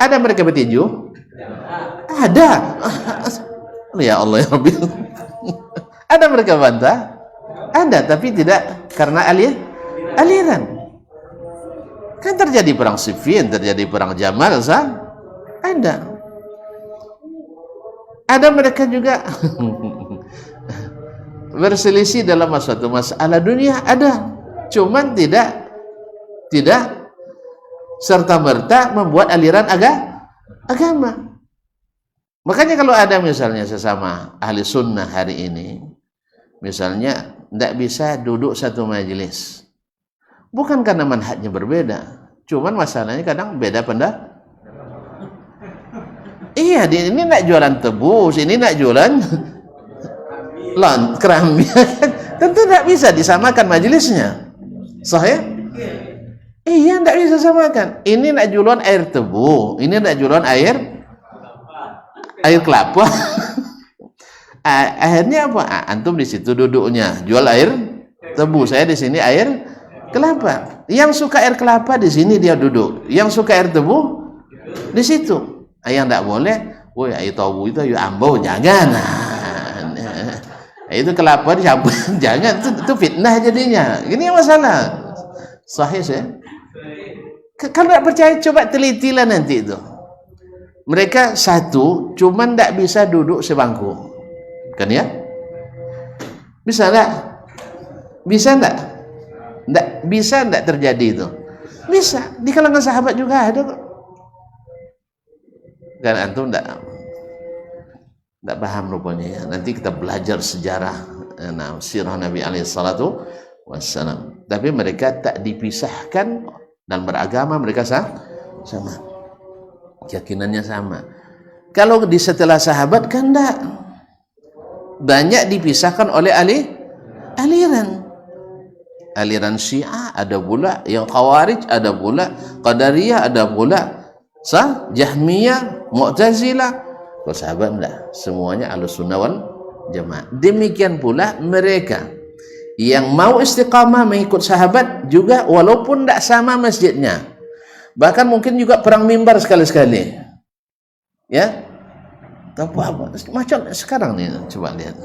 Ada mereka bertinju? Ada. Ya Allah ya Rabbi. Ada mereka bantah? Ada, tapi tidak karena aliran. Kan terjadi perang Siffin, terjadi perang Jamal, ada. Ada mereka juga berselisih dalam suatu masalah dunia, ada. Cuman tidak serta-merta membuat aliran agama. Makanya kalau ada misalnya sesama ahli sunnah hari ini, misalnya tidak bisa duduk satu majelis, bukan karena manhajnya berbeda, cuman masalahnya kadang beda pendapat. Iya, ini nak jualan tebus, ini nak jualan keramik. Tentu tidak bisa disamakan majelisnya. Sahih? Iya, tidak bisa samakan. Ini nak jualan air tebu, ini nak jualan air kelapa. Akhirnya apa? Antum di situ duduknya jual air tebu, saya di sini air kelapa. Yang suka air kelapa di sini dia duduk, yang suka air tebu di situ. Yang tidak boleh, woi air tebu itu air ambau, jangan. Itu kelapa dicampur, jangan. Itu fitnah jadinya. Ini masalah. Sahih ya? Kalau tidak percaya coba telitilah nanti itu. Mereka satu, cuman tidak bisa duduk sebangku, kan ya? Bisa enggak? Bisa enggak? Enggak bisa enggak terjadi itu? Bisa. Di kalangan sahabat juga ada kok. Kan antum enggak paham rupanya ya. Nanti kita belajar sejarah sirah Nabi alaihi salatu wassalam. Tapi mereka tak dipisahkan dan beragama mereka sama. Keyakinannya sama. Kalau di setelah sahabat kan enggak. Banyak dipisahkan oleh aliran. Aliran Syiah ada pula, yang Khawarij ada pula, Qadariyah ada pula, Jahmiyah, Mu'tazilah. Kalau sahabat enggak, semuanya Ahlussunnah wal Jamaah. Demikian pula mereka yang mau istiqamah mengikut sahabat juga walaupun enggak sama masjidnya. Bahkan mungkin juga perang mimbar sekali-sekali. Ya. Tapi apa? Macam sekarang nih, coba lihat.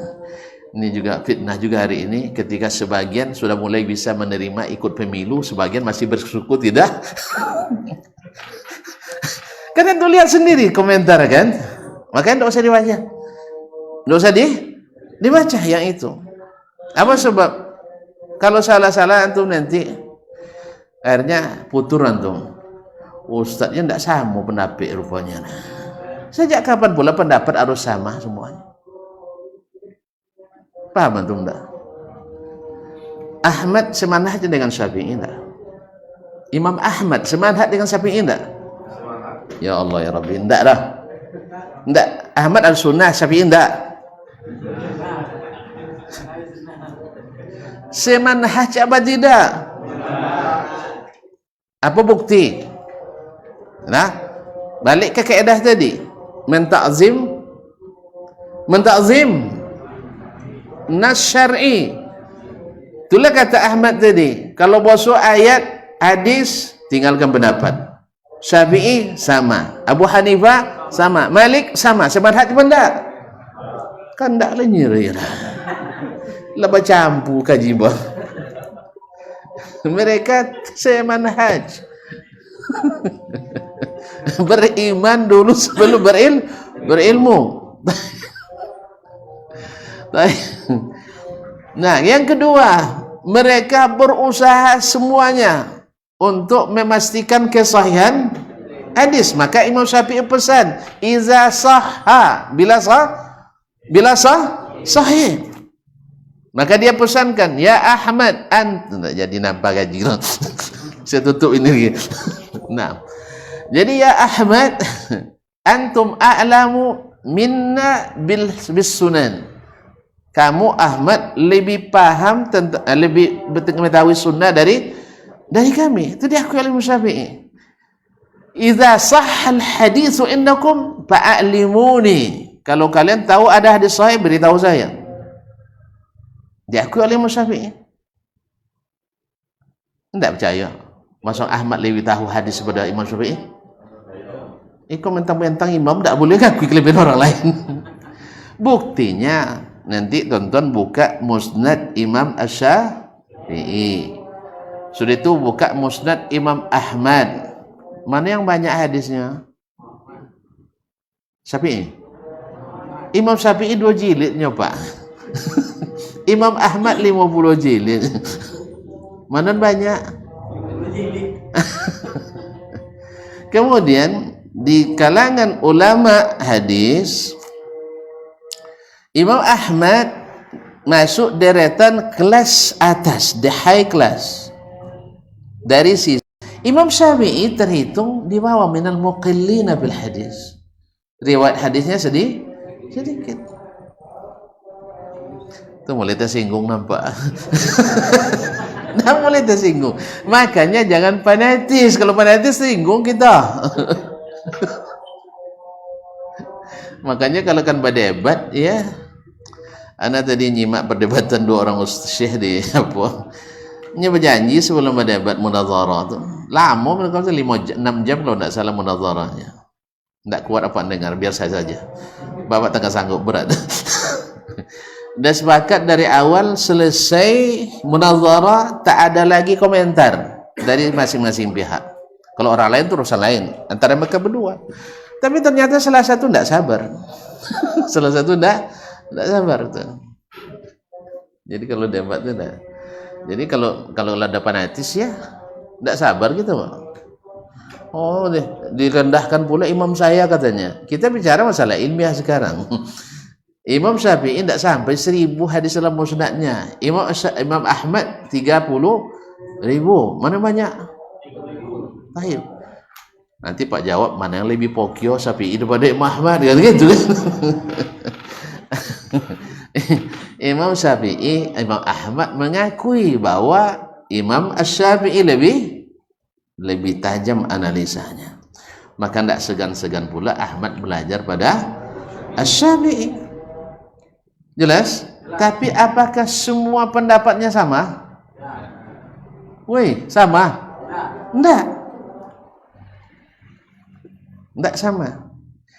Ini juga fitnah juga hari ini ketika sebagian sudah mulai bisa menerima ikut pemilu, sebagian masih bersuku tidak. Kalian tuh lihat sendiri komentar kan? Makanya tidak usah dibaca. Tidak usah dibaca yang itu. Apa sebab? Kalau salah-salah antum nanti akhirnya putur antum. Ustadznya tidak sama pendapat rupanya. Sejak kapan pula pendapat harus sama semuanya? Paham antum enggak? Ahmad semanhat dengan Syafi'i enggak? Imam Ahmad semanhat dengan Syafi'i enggak? Ya Allah ya Rabbi, enggak dah. Enggak, Ahmad al-Sunnah, Syafi'i enggak. Semanhat apa tidak? Apa bukti? Nah, balik ke kaidah tadi. Menta'zim nas syar'i. Itulah kata Ahmad tadi. Kalau bosok ayat, hadis, tinggalkan pendapat. Syafi'i sama, Abu Hanifah sama, Malik sama. Semanhat pun enggak? Kan enggak lenyir. Lebih campur kaji bah. Mereka semanhaj. Beriman dulu sebelum berilmu. Nah, yang kedua, mereka berusaha semuanya untuk memastikan kesahihan hadis. Maka Imam Syafi'i pesan, iza sahha, bila sahih. Maka dia pesankan, ya Ahmad, tidak jadi nampak gaji. Saya tutup ini lagi. Nah, jadi ya Ahmad, antum a'lamu minna bis sunan. Kamu Ahmad lebih paham tentang, lebih mengetahui sunnah dari kami. Itu diakui oleh Imam Syafi'i. Idza sahhal haditsu indakum fa'alimuni. Kalau kalian tahu ada hadis sahih, beritahu saya. Diakui oleh Imam Syafi'i. Tidak percaya. Masuk Ahmad lebih tahu hadis daripada Imam Syafi'i? Ikut mentang-mentang imam tidak boleh akui kelebihan orang lain. Buktinya nanti tonton buka Musnad Imam Asy-Syafi'i. Sudah itu buka Musnad Imam Ahmad. Mana yang banyak hadisnya? Syafi'i. Imam Syafi'i 2 jilidnya, Pak. Imam Ahmad 50 jilid. Mana banyak? Kemudian di kalangan ulama hadis, Imam Ahmad masuk deretan kelas atas, the high class. Dari sisi Imam Syafi'i terhitung di bawah minal muqillina bil hadis. Riwayat hadisnya sedikit. Itu mulai tersinggung nampak. Nah, mulai tersinggung. Makanya jangan fanatis. Kalau fanatis tersinggung kita. Makanya kalau kan berdebat, ya. Ana tadi nyimak perdebatan 2 orang syekh di apa? Nya berjanji sebelum berdebat munazarah tu. Lama mereka 6 jam kalau tidak salah munazarahnya. Tidak kuat apa dengar, biar saya saja. Bapak tengah sanggup berat. Dan sepakat dari awal selesai munazarah tak ada lagi komentar dari masing-masing pihak. Kalau orang lain itu urusan lain antara mereka berdua. Tapi ternyata salah satu tidak sabar. Salah satu tidak sabar tuh. Jadi kalau debat itu tidak. Jadi kalau ada fanatis ya tidak sabar gitu, Pak. Oh, direndahkan pula imam saya katanya. Kita bicara masalah ilmiah sekarang. Imam Syafi'i tidak sampai 1000 hadis dalam musnadnya. Imam Ahmad 30.000. Mana banyak? Baik. Nanti Pak jawab mana yang lebih pokyo Syafi'i daripada Imam Ahmad kan gitu kan. Imam Syafi'i, Imam Ahmad mengakui bahwa Imam Asy-Syafi'i lebih tajam analisanya. Maka tidak segan-segan pula Ahmad belajar pada Asy-Syafi'i. Jelas? Tapi apakah semua pendapatnya sama? Woi, sama? Enggak. Enggak sama.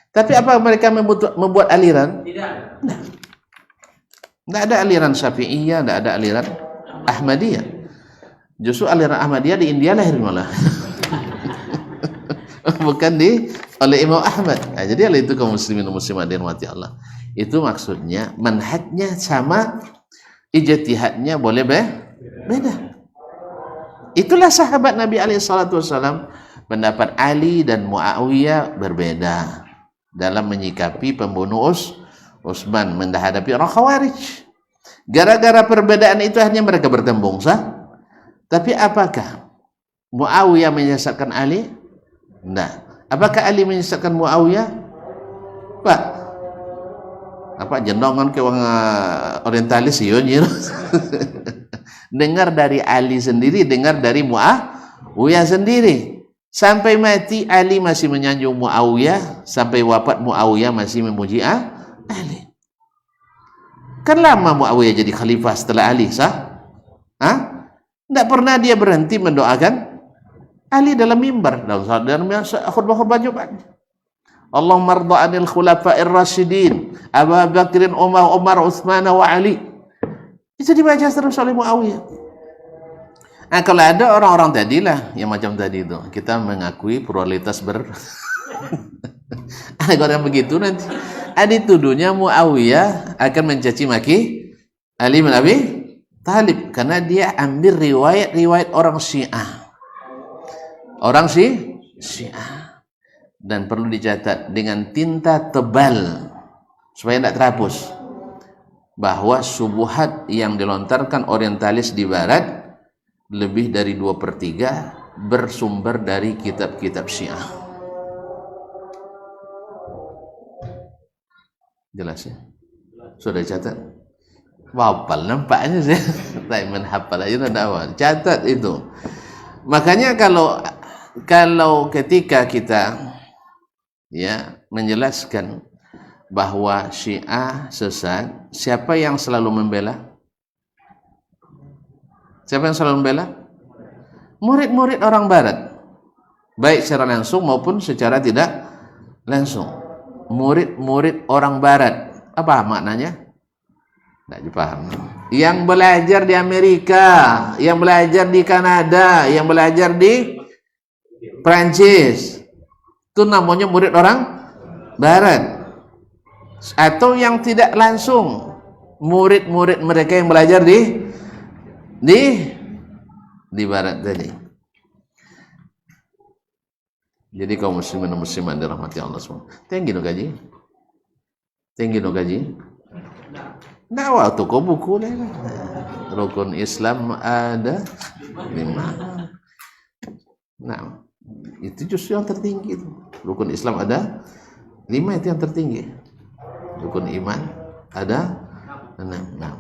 Tapi apa mereka membuat aliran? Tidak. Enggak ada aliran Syafi'iyah, enggak ada aliran Ahmadiyah. Justru aliran Ahmadiyah di India lahir malah. Bukan oleh Imam Ahmad. Nah, jadi oleh itu kaum muslimin dan muslimat dirahmati Allah. Itu maksudnya manhajnya sama, ijtihadnya boleh beda. Itulah sahabat Nabi alaihi salatu wasallam. Pendapat Ali dan Muawiyah berbeda dalam menyikapi pembunuh Utsman menghadapi orang Khawarij. Gara-gara perbedaan itu akhirnya mereka bertembung, sah? Tapi apakah Muawiyah menyesatkan Ali? Nah, apakah Ali menyesatkan Muawiyah? Pak, apa jendongan ke orang orientalis ya nyir. Dengar dari Ali sendiri, dengar dari Muawiyah sendiri. Sampai mati Ali masih menyanjung Muawiyah, sampai wafat Muawiyah masih memuji Ali. Kan lama Muawiyah jadi khalifah setelah Ali, sah? Tidak pernah dia berhenti mendoakan Ali dalam mimbar, dalam khutbah-khutbah Jumat. Allahumma rda 'anil khulafa'ir rasyidin, Abu Bakrin, Umar, Utsman wa Ali. Itu dibaca terus oleh Muawiyah. Nah, kalau ada orang-orang tadilah yang macam tadi itu, kita mengakui pluralitas ada orang begitu nanti dituduhnya Muawiyah akan mencaci maki Ali bin Abi Thalib karena dia ambil riwayat-riwayat orang Syiah. Orang Syiah. Dan perlu dicatat dengan tinta tebal supaya tidak terhapus bahwa subuhat yang dilontarkan orientalis di barat lebih dari 2/3 bersumber dari kitab-kitab Syiah. Jelas ya? Sudah catat? Wapal nampaknya saya tak menghafal aja tidak awal. Catat itu. Makanya kalau ketika kita menjelaskan bahwa Syiah sesat, siapa yang selalu membela? Siapa yang selalu membela? Murid-murid orang barat, baik secara langsung maupun secara tidak langsung. Murid-murid orang barat, apa maknanya? Tidak dipaham. Yang belajar di Amerika, yang belajar di Kanada, yang belajar di Prancis, itu namanya murid orang barat. Atau yang tidak langsung, murid-murid mereka yang belajar di barat tadi. Jadi kaum muslimin dan muslimat dirahmati Allah semua. Tinggi no gaji. Dakwah toko buku lah. Rukun Islam ada 5. Nah, itu justru yang tertinggi itu. Rukun Islam ada 5, itu yang tertinggi. Rukun iman ada 6.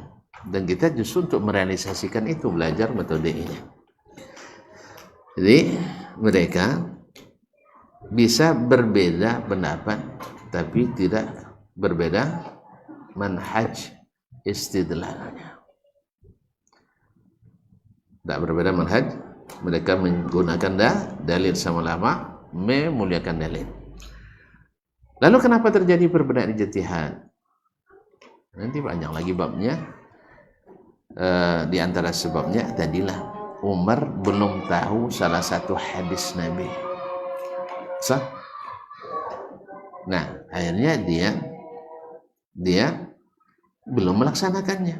Dan kita justru untuk merealisasikan itu belajar metode ini. Jadi mereka bisa berbeda pendapat tapi tidak berbeda manhaj istidlalnya. Tidak berbeda manhaj, mereka menggunakan dalil sama lama, memuliakan dalil. Lalu kenapa terjadi perbedaan ijtihad? Nanti banyak lagi babnya. Di antara sebabnya tadilah Umar belum tahu salah satu hadis Nabi. Nah, akhirnya dia belum melaksanakannya.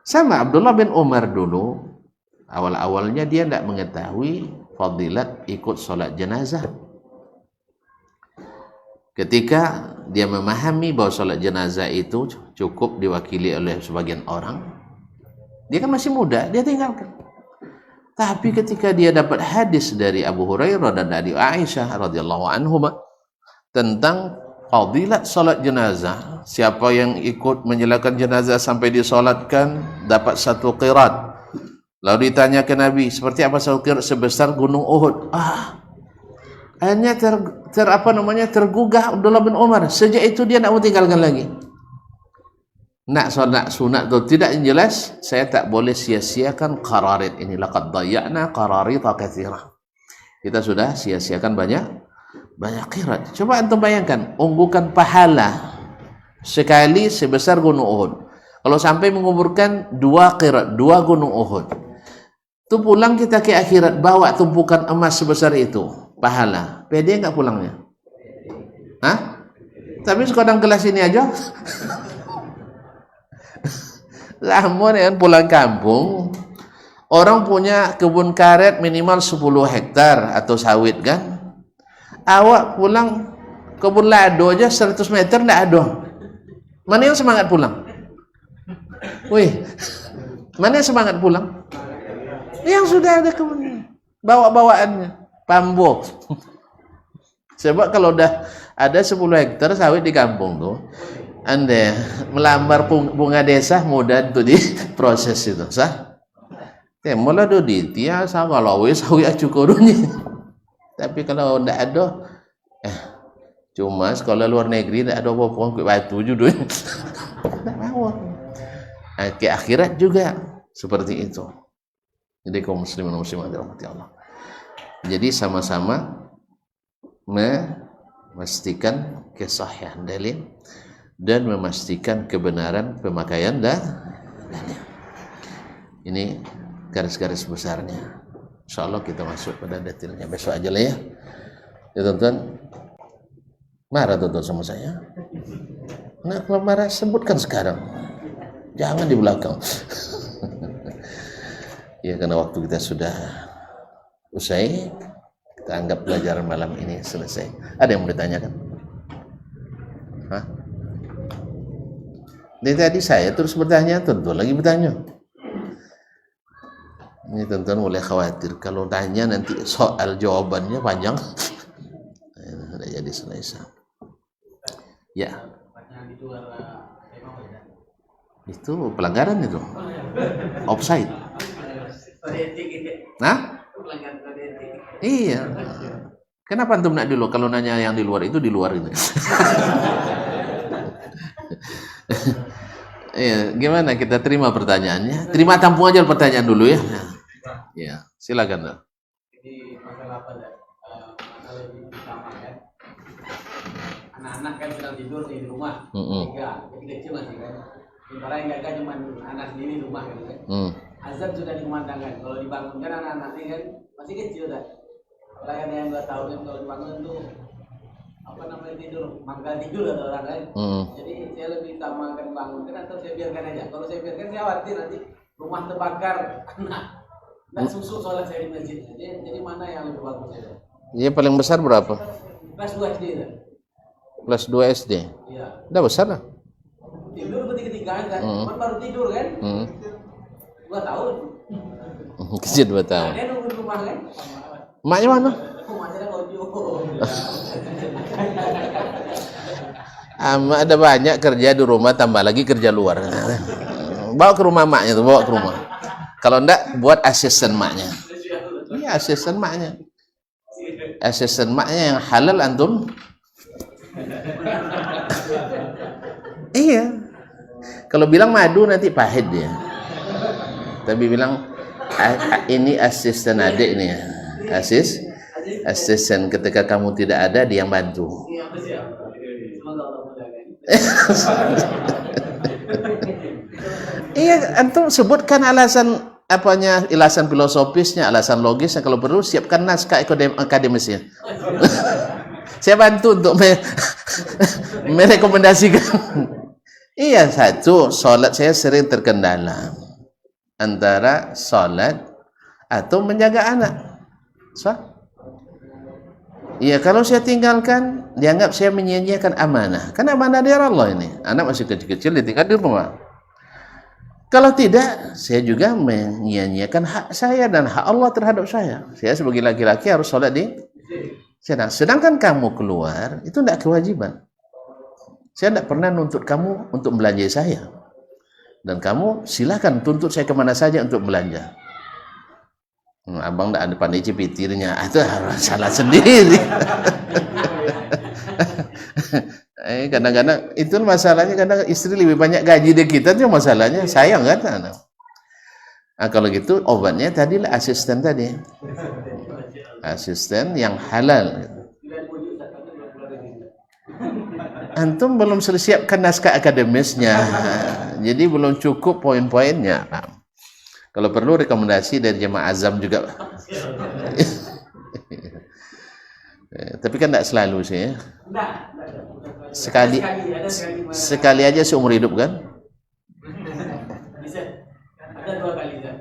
Sama Abdullah bin Umar dulu, awal-awalnya dia tidak mengetahui fadilat ikut sholat jenazah. Ketika dia memahami bahwa sholat jenazah itu cukup diwakili oleh sebagian orang, dia kan masih muda, dia tinggalkan. Tapi ketika dia dapat hadis dari Abu Hurairah dan dari Aisyah radhiyallahu anhuma tentang fadilat salat jenazah, siapa yang ikut menyelatkan jenazah sampai disolatkan dapat 1 qirat. Lalu ditanya ke Nabi, seperti apa 1 qirat? Sebesar gunung Uhud. Akhirnya tergugah Abdullah bin Umar. Sejak itu dia tidak mau tinggalkan lagi. Nak solat sunat atau tidak yang jelas, saya tak boleh sia-siakan qararit ini. Laqad dayya'na qararita katsirah. Kita sudah sia-siakan banyak qirat. Coba antum bayangkan, unggukan pahala sekali sebesar gunung Uhud. Kalau sampai menguburkan 2 qirat, 2 gunung Uhud. Tu pulang kita ke akhirat bawa tumpukan emas sebesar itu, pahala. Pede enggak pulangnya? Hah? Tapi sekarang kelas ini aja. Namun kan pulang kampung, orang punya kebun karet minimal 10 hektar atau sawit kan. Awak pulang kebun lado aja 100 meter tidak ada. Mana yang semangat pulang? Wih, mana yang semangat pulang? Yang sudah ada kebunnya, bawa-bawaannya, pambok. Sebab kalau udah ada 10 hektar sawit di kampung tuh, Anda melamar bunga desa mudah untuk diproses itu, sah? Temola do ditia sa kalau wis sawi acukurunnya. Tapi kalau ndak ada, cuma sekolah luar negeri ndak ada apa-apa kuit batu judul. Ndak mau. Ke akhirat juga seperti itu. Jadi kaum muslimin dan muslimat dirahmati Allah. Jadi sama-sama memastikan kesahihan dalil dan memastikan kebenaran pemakaian dalil. Ini garis-garis besarnya. Insyaallah kita masuk pada detailnya besok aja lah ya. Ya teman-teman. Marah tuan-tuan sama saya. Nah, kalau marah sebutkan sekarang. Jangan di belakang. Ya, karena waktu kita sudah usai, kita anggap pelajaran malam ini selesai. Ada yang mau ditanyakan? Hah? Dari tadi saya terus bertanya, tentu lagi bertanya. Ini tentu mulai khawatir kalau tanya nanti soal jawabannya panjang. Tidak jadi selesai. Ya. Itu pelanggaran itu. Offside. Nah? Iya. Kenapa antum nak di luar? Kalau nanya yang di luar itu di luar itu. Iya, gimana kita terima pertanyaannya? Terima tampung aja pertanyaan dulu ya. Ya, silakan. Jadi masalah apa? Masalah yang utama kan. Anak-anak kan sedang tidur di rumah. Tiga, kecil masih kan. Sementara yang jaga cuma anak sendiri di rumah kan. Azan sudah dikumandangkan. Kalau dibangunkan anak-anak ini kan masih kecil kan. Apalagi yang 2 tahun kan kalau dibangun tuh apa namanya tidur, mangkal tidur ada orang kan. Jadi saya lebih utamakan bangunkan atau saya biarkan aja. Kalau saya biarkan saya khawatir nanti rumah terbakar, anak nggak susuk sholat saya di masjid. Jadi mana yang lebih bagus ya? Iya, paling besar berapa? Kelas 2 SD kan? Kelas 2 SD? Iya. Udah besar lah. Tidur ketika-ketika kan? Baru tidur kan? 2 tahun. Kecil 2 tahun. Dia nunggu di rumah kan? Emaknya mana? Emaknya ngojo. Ada banyak kerja di rumah, tambah lagi kerja luar. Bawa ke rumah maknya tuh, bawa ke rumah. Kalau enggak, buat asisten maknya. Iya, asisten maknya. Asisten maknya yang halal antum. Iya. Kalau bilang madu nanti pahit dia. Tapi bilang ini asisten adik nih. Asisten ketika kamu tidak ada dia yang bantu. Iya, antum sebutkan alasan apanya, alasan filosofisnya, alasan logisnya, kalau perlu siapkan naskah akademisnya. Saya bantu untuk merekomendasikan. Iya, satu, solat saya sering terkendala antara solat atau menjaga anak. So, iya, kalau saya tinggalkan, dianggap saya menyia-nyiakan amanah. Kan amanah dari Allah ini. Anak masih kecil-kecil, ditinggal di rumah. Kalau tidak, saya juga menyia-nyiakan hak saya dan hak Allah terhadap saya. Saya sebagai laki-laki harus sholat di sana. Sedangkan kamu keluar, itu tidak kewajiban. Saya tidak pernah nuntut kamu untuk belanja saya. Dan kamu silakan tuntut saya kemana saja untuk belanja. Abang tidak ada pandai cipitirnya, itu harus salah sendiri. Kadang-kadang itu masalahnya, kadang istri lebih banyak gaji dari kita, itu masalahnya. Sayang kan? Nah, kalau gitu obatnya tadilah asisten tadi, asisten yang halal. Antum belum siapkan naskah akademisnya, jadi belum cukup poin-poinnya. Kalau perlu rekomendasi dari jemaah azam juga. Tapi kan tidak selalu sih ya. Sekali aja seumur hidup kan? Ada 2 kali kan?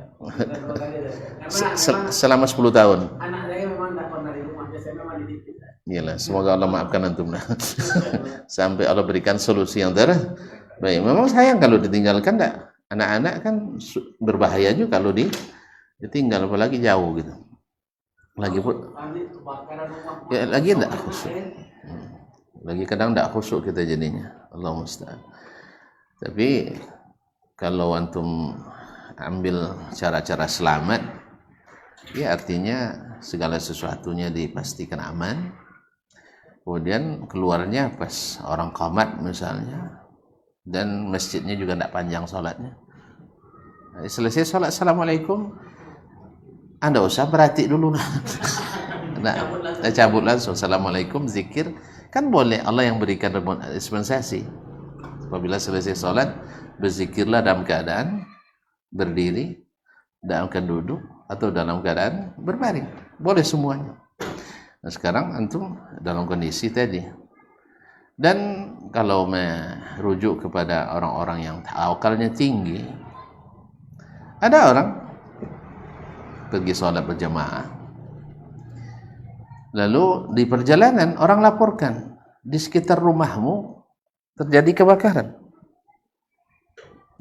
Selama 10 tahun. Anak saya memang tidak pernah di rumah, saya memang dididik. Iyalah, semoga Allah maafkan antum lah. Sampai Allah berikan solusi yang terbaik. Memang sayang kalau ditinggalkan, enggak. Anak-anak kan berbahaya juga kalau ditinggal, apalagi jauh gitu. Lagi pun ya, lagi enggak khusyuk. Lagi kadang enggak khusyuk kita jadinya. Allah musta'an. Tapi kalau antum ambil cara-cara selamat, ya artinya segala sesuatunya dipastikan aman. Kemudian keluarnya pas orang qamat misalnya, dan masjidnya juga tidak panjang sholatnya. Selesai sholat, assalamualaikum, anda usah berhati dulu. Nah, cabut langsung, assalamualaikum, zikir. Kan boleh, Allah yang berikan dispensasi. Apabila selesai sholat, berzikirlah dalam keadaan berdiri, dalam keadaan duduk, atau dalam keadaan berbaring. Boleh semuanya. Nah, sekarang antum dalam kondisi tadi. Dan kalau merujuk kepada orang-orang yang tawakalnya tinggi, ada orang pergi sholat berjamaah, lalu di perjalanan orang laporkan di sekitar rumahmu terjadi kebakaran.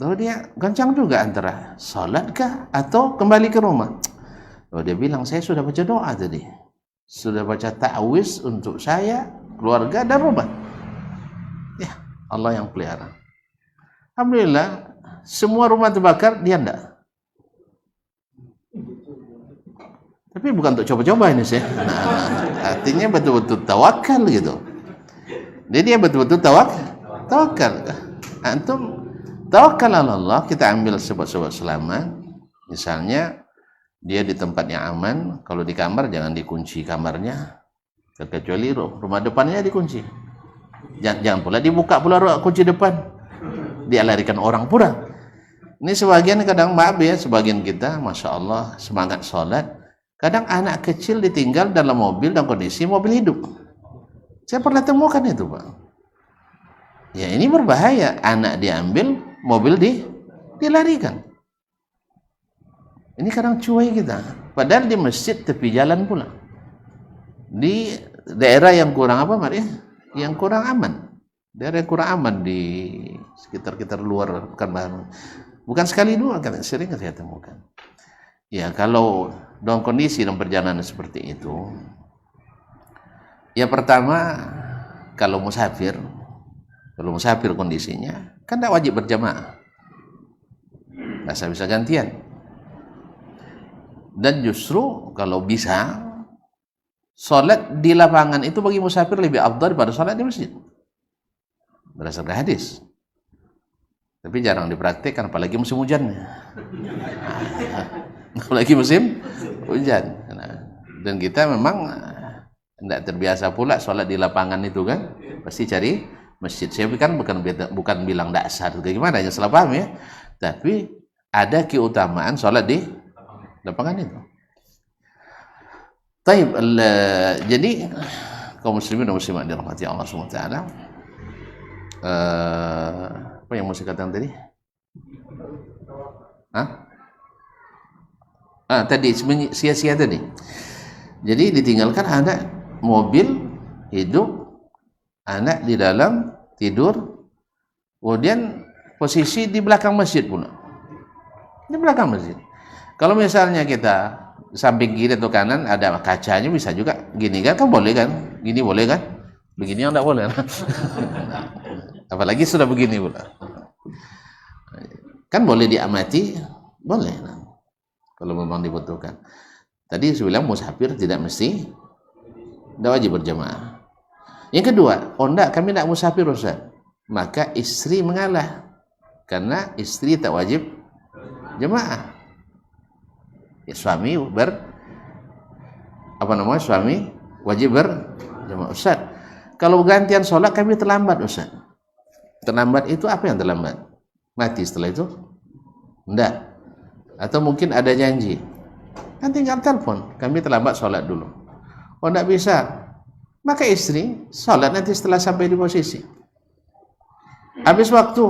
Lalu dia gancang juga antara sholatkah atau kembali ke rumah. Lalu dia bilang, saya sudah baca doa tadi, sudah baca ta'awiz untuk saya, keluarga dan rumah. Ya, Allah yang pelihara. Alhamdulillah, semua rumah terbakar, dia enggak. Tapi bukan untuk coba-coba ini sih. Artinya betul-betul tawakal gitu. Jadi dia betul-betul tawakal. Antum tawakal ala Allah, kita ambil sebab-sebab selamat. Misalnya dia di tempat yang aman, kalau di kamar jangan dikunci kamarnya, kecuali rumah depannya dikunci. Jangan pula dibuka pula kunci depan, dia larikan orang pula. Ini sebagian kadang maaf ya, sebagian kita Masya Allah semangat sholat, kadang anak kecil ditinggal dalam mobil dalam kondisi mobil hidup. Saya pernah temukan itu Pak. Ya ini berbahaya, anak diambil, mobil dilarikan. Ini kadang cuai kita, padahal di masjid tepi jalan pula, di daerah yang kurang apa Maria? Yang kurang aman, daerah yang kurang aman di sekitar luar Pekanbaru. Bukan sekali dua, kan sering saya temukan. Ya kalau dalam kondisi dalam perjalanan seperti itu, ya pertama kalau musafir kondisinya kan tidak wajib berjamaah, bisa gantian. Dan justru kalau bisa sholat di lapangan itu bagi musafir lebih afdal daripada sholat di masjid, berdasarkan hadis. Tapi jarang dipraktikkan, apalagi musim hujan. Apalagi musim hujan. Dan kita memang tidak terbiasa pula sholat di lapangan itu kan, pasti cari masjid. Saya kan bukan bilang tidak sah, bagaimana ya, salah paham ya. Tapi ada keutamaan sholat di lapangan itu. Taib, jadi kaum muslimin dan muslimat dirahmati Allah Subhanahu wa taala. Apa yang mau saya katakan tadi? Tadi sia-sia tadi. Jadi ditinggalkan anak mobil hidup, anak di dalam tidur, kemudian posisi di belakang masjid pula. Di belakang masjid. Kalau misalnya kita samping kiri atau kanan ada kacanya, bisa juga gini kan boleh kan? Gini boleh kan? Begini yang tidak boleh. Apalagi sudah begini pula. Kan boleh diamati, boleh. Kalau memang dibutuhkan. Tadi saya bilang musafir tidak mesti, tidak wajib berjamaah. Yang kedua, enggak, kami tidak musafir Ustaz. Maka istri mengalah, karena istri tak wajib jamaah. Ya, suami suami wajib berjamaah. Ustaz, kalau gantian sholat kami terlambat Ustaz. Terlambat itu apa yang terlambat? Mati setelah itu? Enggak. Atau mungkin ada janji, kan tinggal telepon, kami terlambat sholat dulu. Oh enggak bisa, maka istri sholat nanti setelah sampai di posisi. Habis waktu,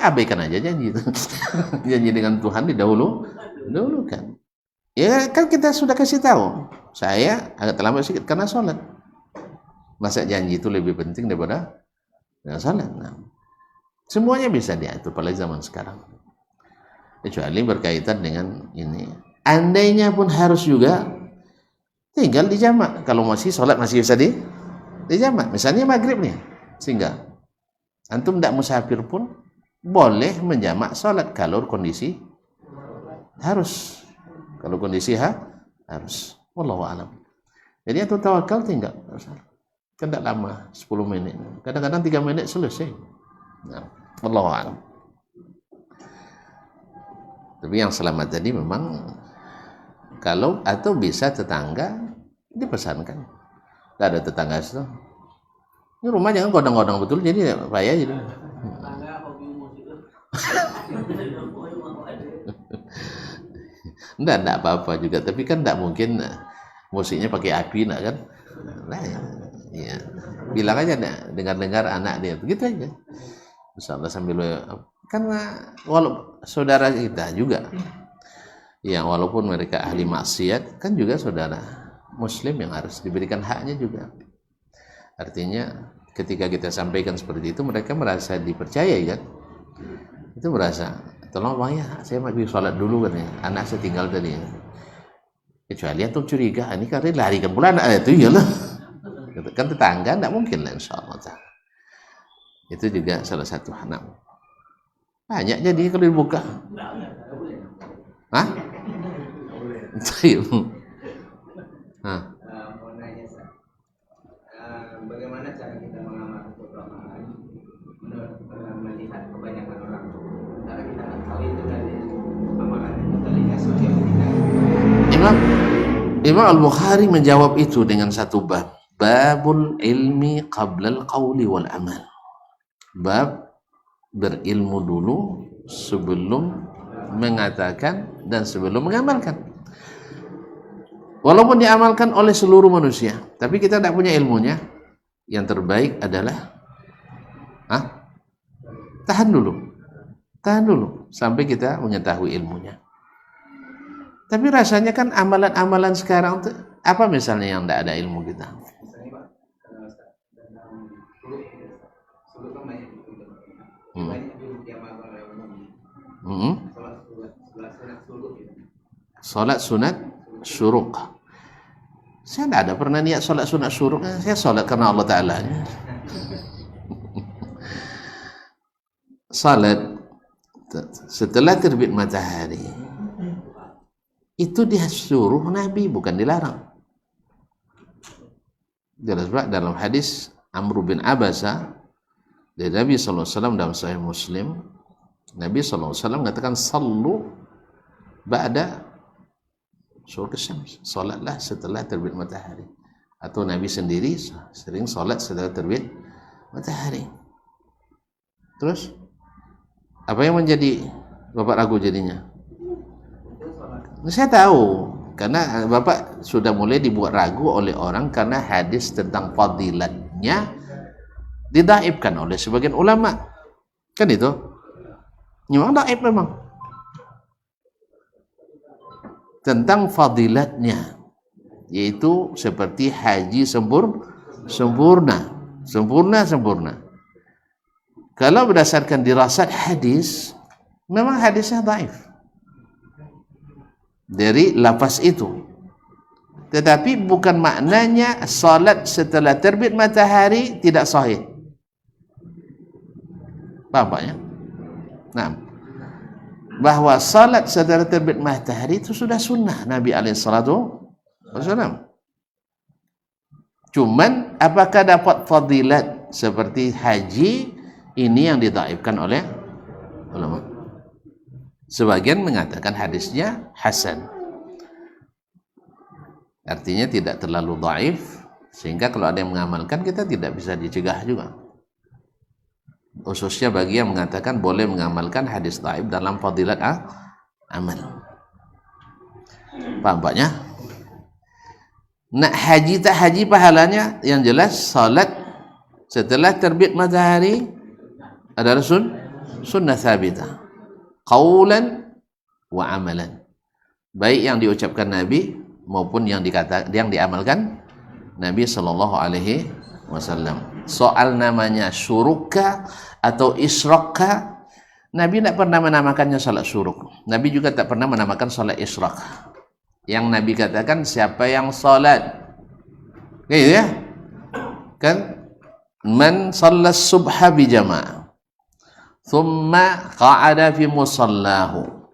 abaikan aja janji itu. Janji dengan Tuhan didahulukan. Ya kan kita sudah kasih tahu, saya agak terlambat sedikit karena sholat. Masa janji itu lebih penting daripada sholat? Nah, semuanya bisa diatur pada zaman sekarang. Kecuali berkaitan dengan ini. Andainya pun harus juga tinggal di jamak. Kalau masih sholat masih bisa di jamak. Misalnya maghrib nih, sehingga antum tidak musafir pun boleh menjamak sholat kalau kondisi harus. Kalau kondisi harus. Wallahu a'lam. Jadi itu tawakal tinggal. Kan tidak lama, 10 menit. Kadang-kadang 3 menit selesai. Nah, wallahu a'lam. Tapi yang selamat tadi memang kalau atau bisa tetangga dipesankan. Tidak ada tetangga itu. Ini rumah jangan godang-godang betul, jadi payah jadi. Enggak apa-apa juga, tapi kan tidak mungkin musiknya pakai api nak kan. Nah, ya. Bilang aja dengar-dengar anak dia, begitu aja. Insyaallah sambil karena walau saudara kita juga yang walaupun mereka ahli maksiat kan juga saudara muslim yang harus diberikan haknya juga. Artinya ketika kita sampaikan seperti itu mereka merasa dipercaya kan, itu merasa tolong bang ya saya mau sholat dulu kan ya, anak saya tinggal tadi. Kecuali antum curiga ini karena larikan pula anak itu ya lah kan tetangga tidak mungkin lah insyaallah. Itu juga salah satu anak. Banyak jadi kalau dibuka. Hah? Mau nanya, bagaimana cara kita mengamalkan keutamaan melihat kebanyakan orang? Cara kita tahu itu dari amalan itu tadinya sosial kita. Imam Al-Bukhari menjawab itu dengan satu bab. Babul ilmi qablal qawli wal amal. Bab berilmu dulu sebelum mengatakan dan sebelum mengamalkan. Walaupun diamalkan oleh seluruh manusia, tapi kita tidak punya ilmunya, yang terbaik adalah tahan dulu sampai kita mengetahui ilmunya. Tapi rasanya kan amalan-amalan sekarang tuh, apa misalnya yang tidak ada ilmu kita? Salat sunat syuruk. Saya tidak ada pernah niat salat sunat syuruk. Saya salat karena Allah Ta'ala. Salat setelah terbit matahari itu disuruh Nabi, bukan dilarang. Jelas dalam hadis Amr bin Abasa dari Nabi SAW dalam Sahih Muslim, Nabi SAW mengatakan sallu ba'da syuruk syams, salatlah setelah terbit matahari. Atau Nabi sendiri sering salat setelah terbit matahari. Terus apa yang menjadi Bapak ragu jadinya? Saya tahu Karena Bapak sudah mulai dibuat ragu oleh orang karena hadis tentang fadilatnya didaifkan oleh sebagian ulama. Kan itu? Memang daif memang. Tentang fadilatnya, yaitu seperti haji sempurna. Kalau berdasarkan dirasat hadis, memang hadisnya daif dari lafaz itu. Tetapi bukan maknanya salat setelah terbit matahari tidak sahih. Paham Pak ya? Nah, bahwa salat setelah terbit matahari itu sudah sunnah Nabi SAW. Cuman apakah dapat fadilat seperti haji, ini yang didhaifkan oleh ulama. Sebagian mengatakan hadisnya hasan, artinya tidak terlalu dhaif, sehingga kalau ada yang mengamalkan kita tidak bisa dicegah juga. Khususnya bagi yang mengatakan boleh mengamalkan hadis dhaif dalam fadilat amal. Paham Pak ya? Nak haji tak haji pahalanya, yang jelas salat setelah terbit matahari adalah sunnah thabitah qaulan wa amalan, baik yang diucapkan Nabi maupun yang diamalkan Nabi sallallahu alaihi wasallam. Soal namanya syuruka atau isyraka, Nabi tidak pernah menamakannya salat syuruk. Nabi juga tak pernah menamakan salat isyraq. Yang Nabi katakan siapa yang salat, gitu ya kan, man shalla subha bi jama'ah thumma qa'ada fi musallahu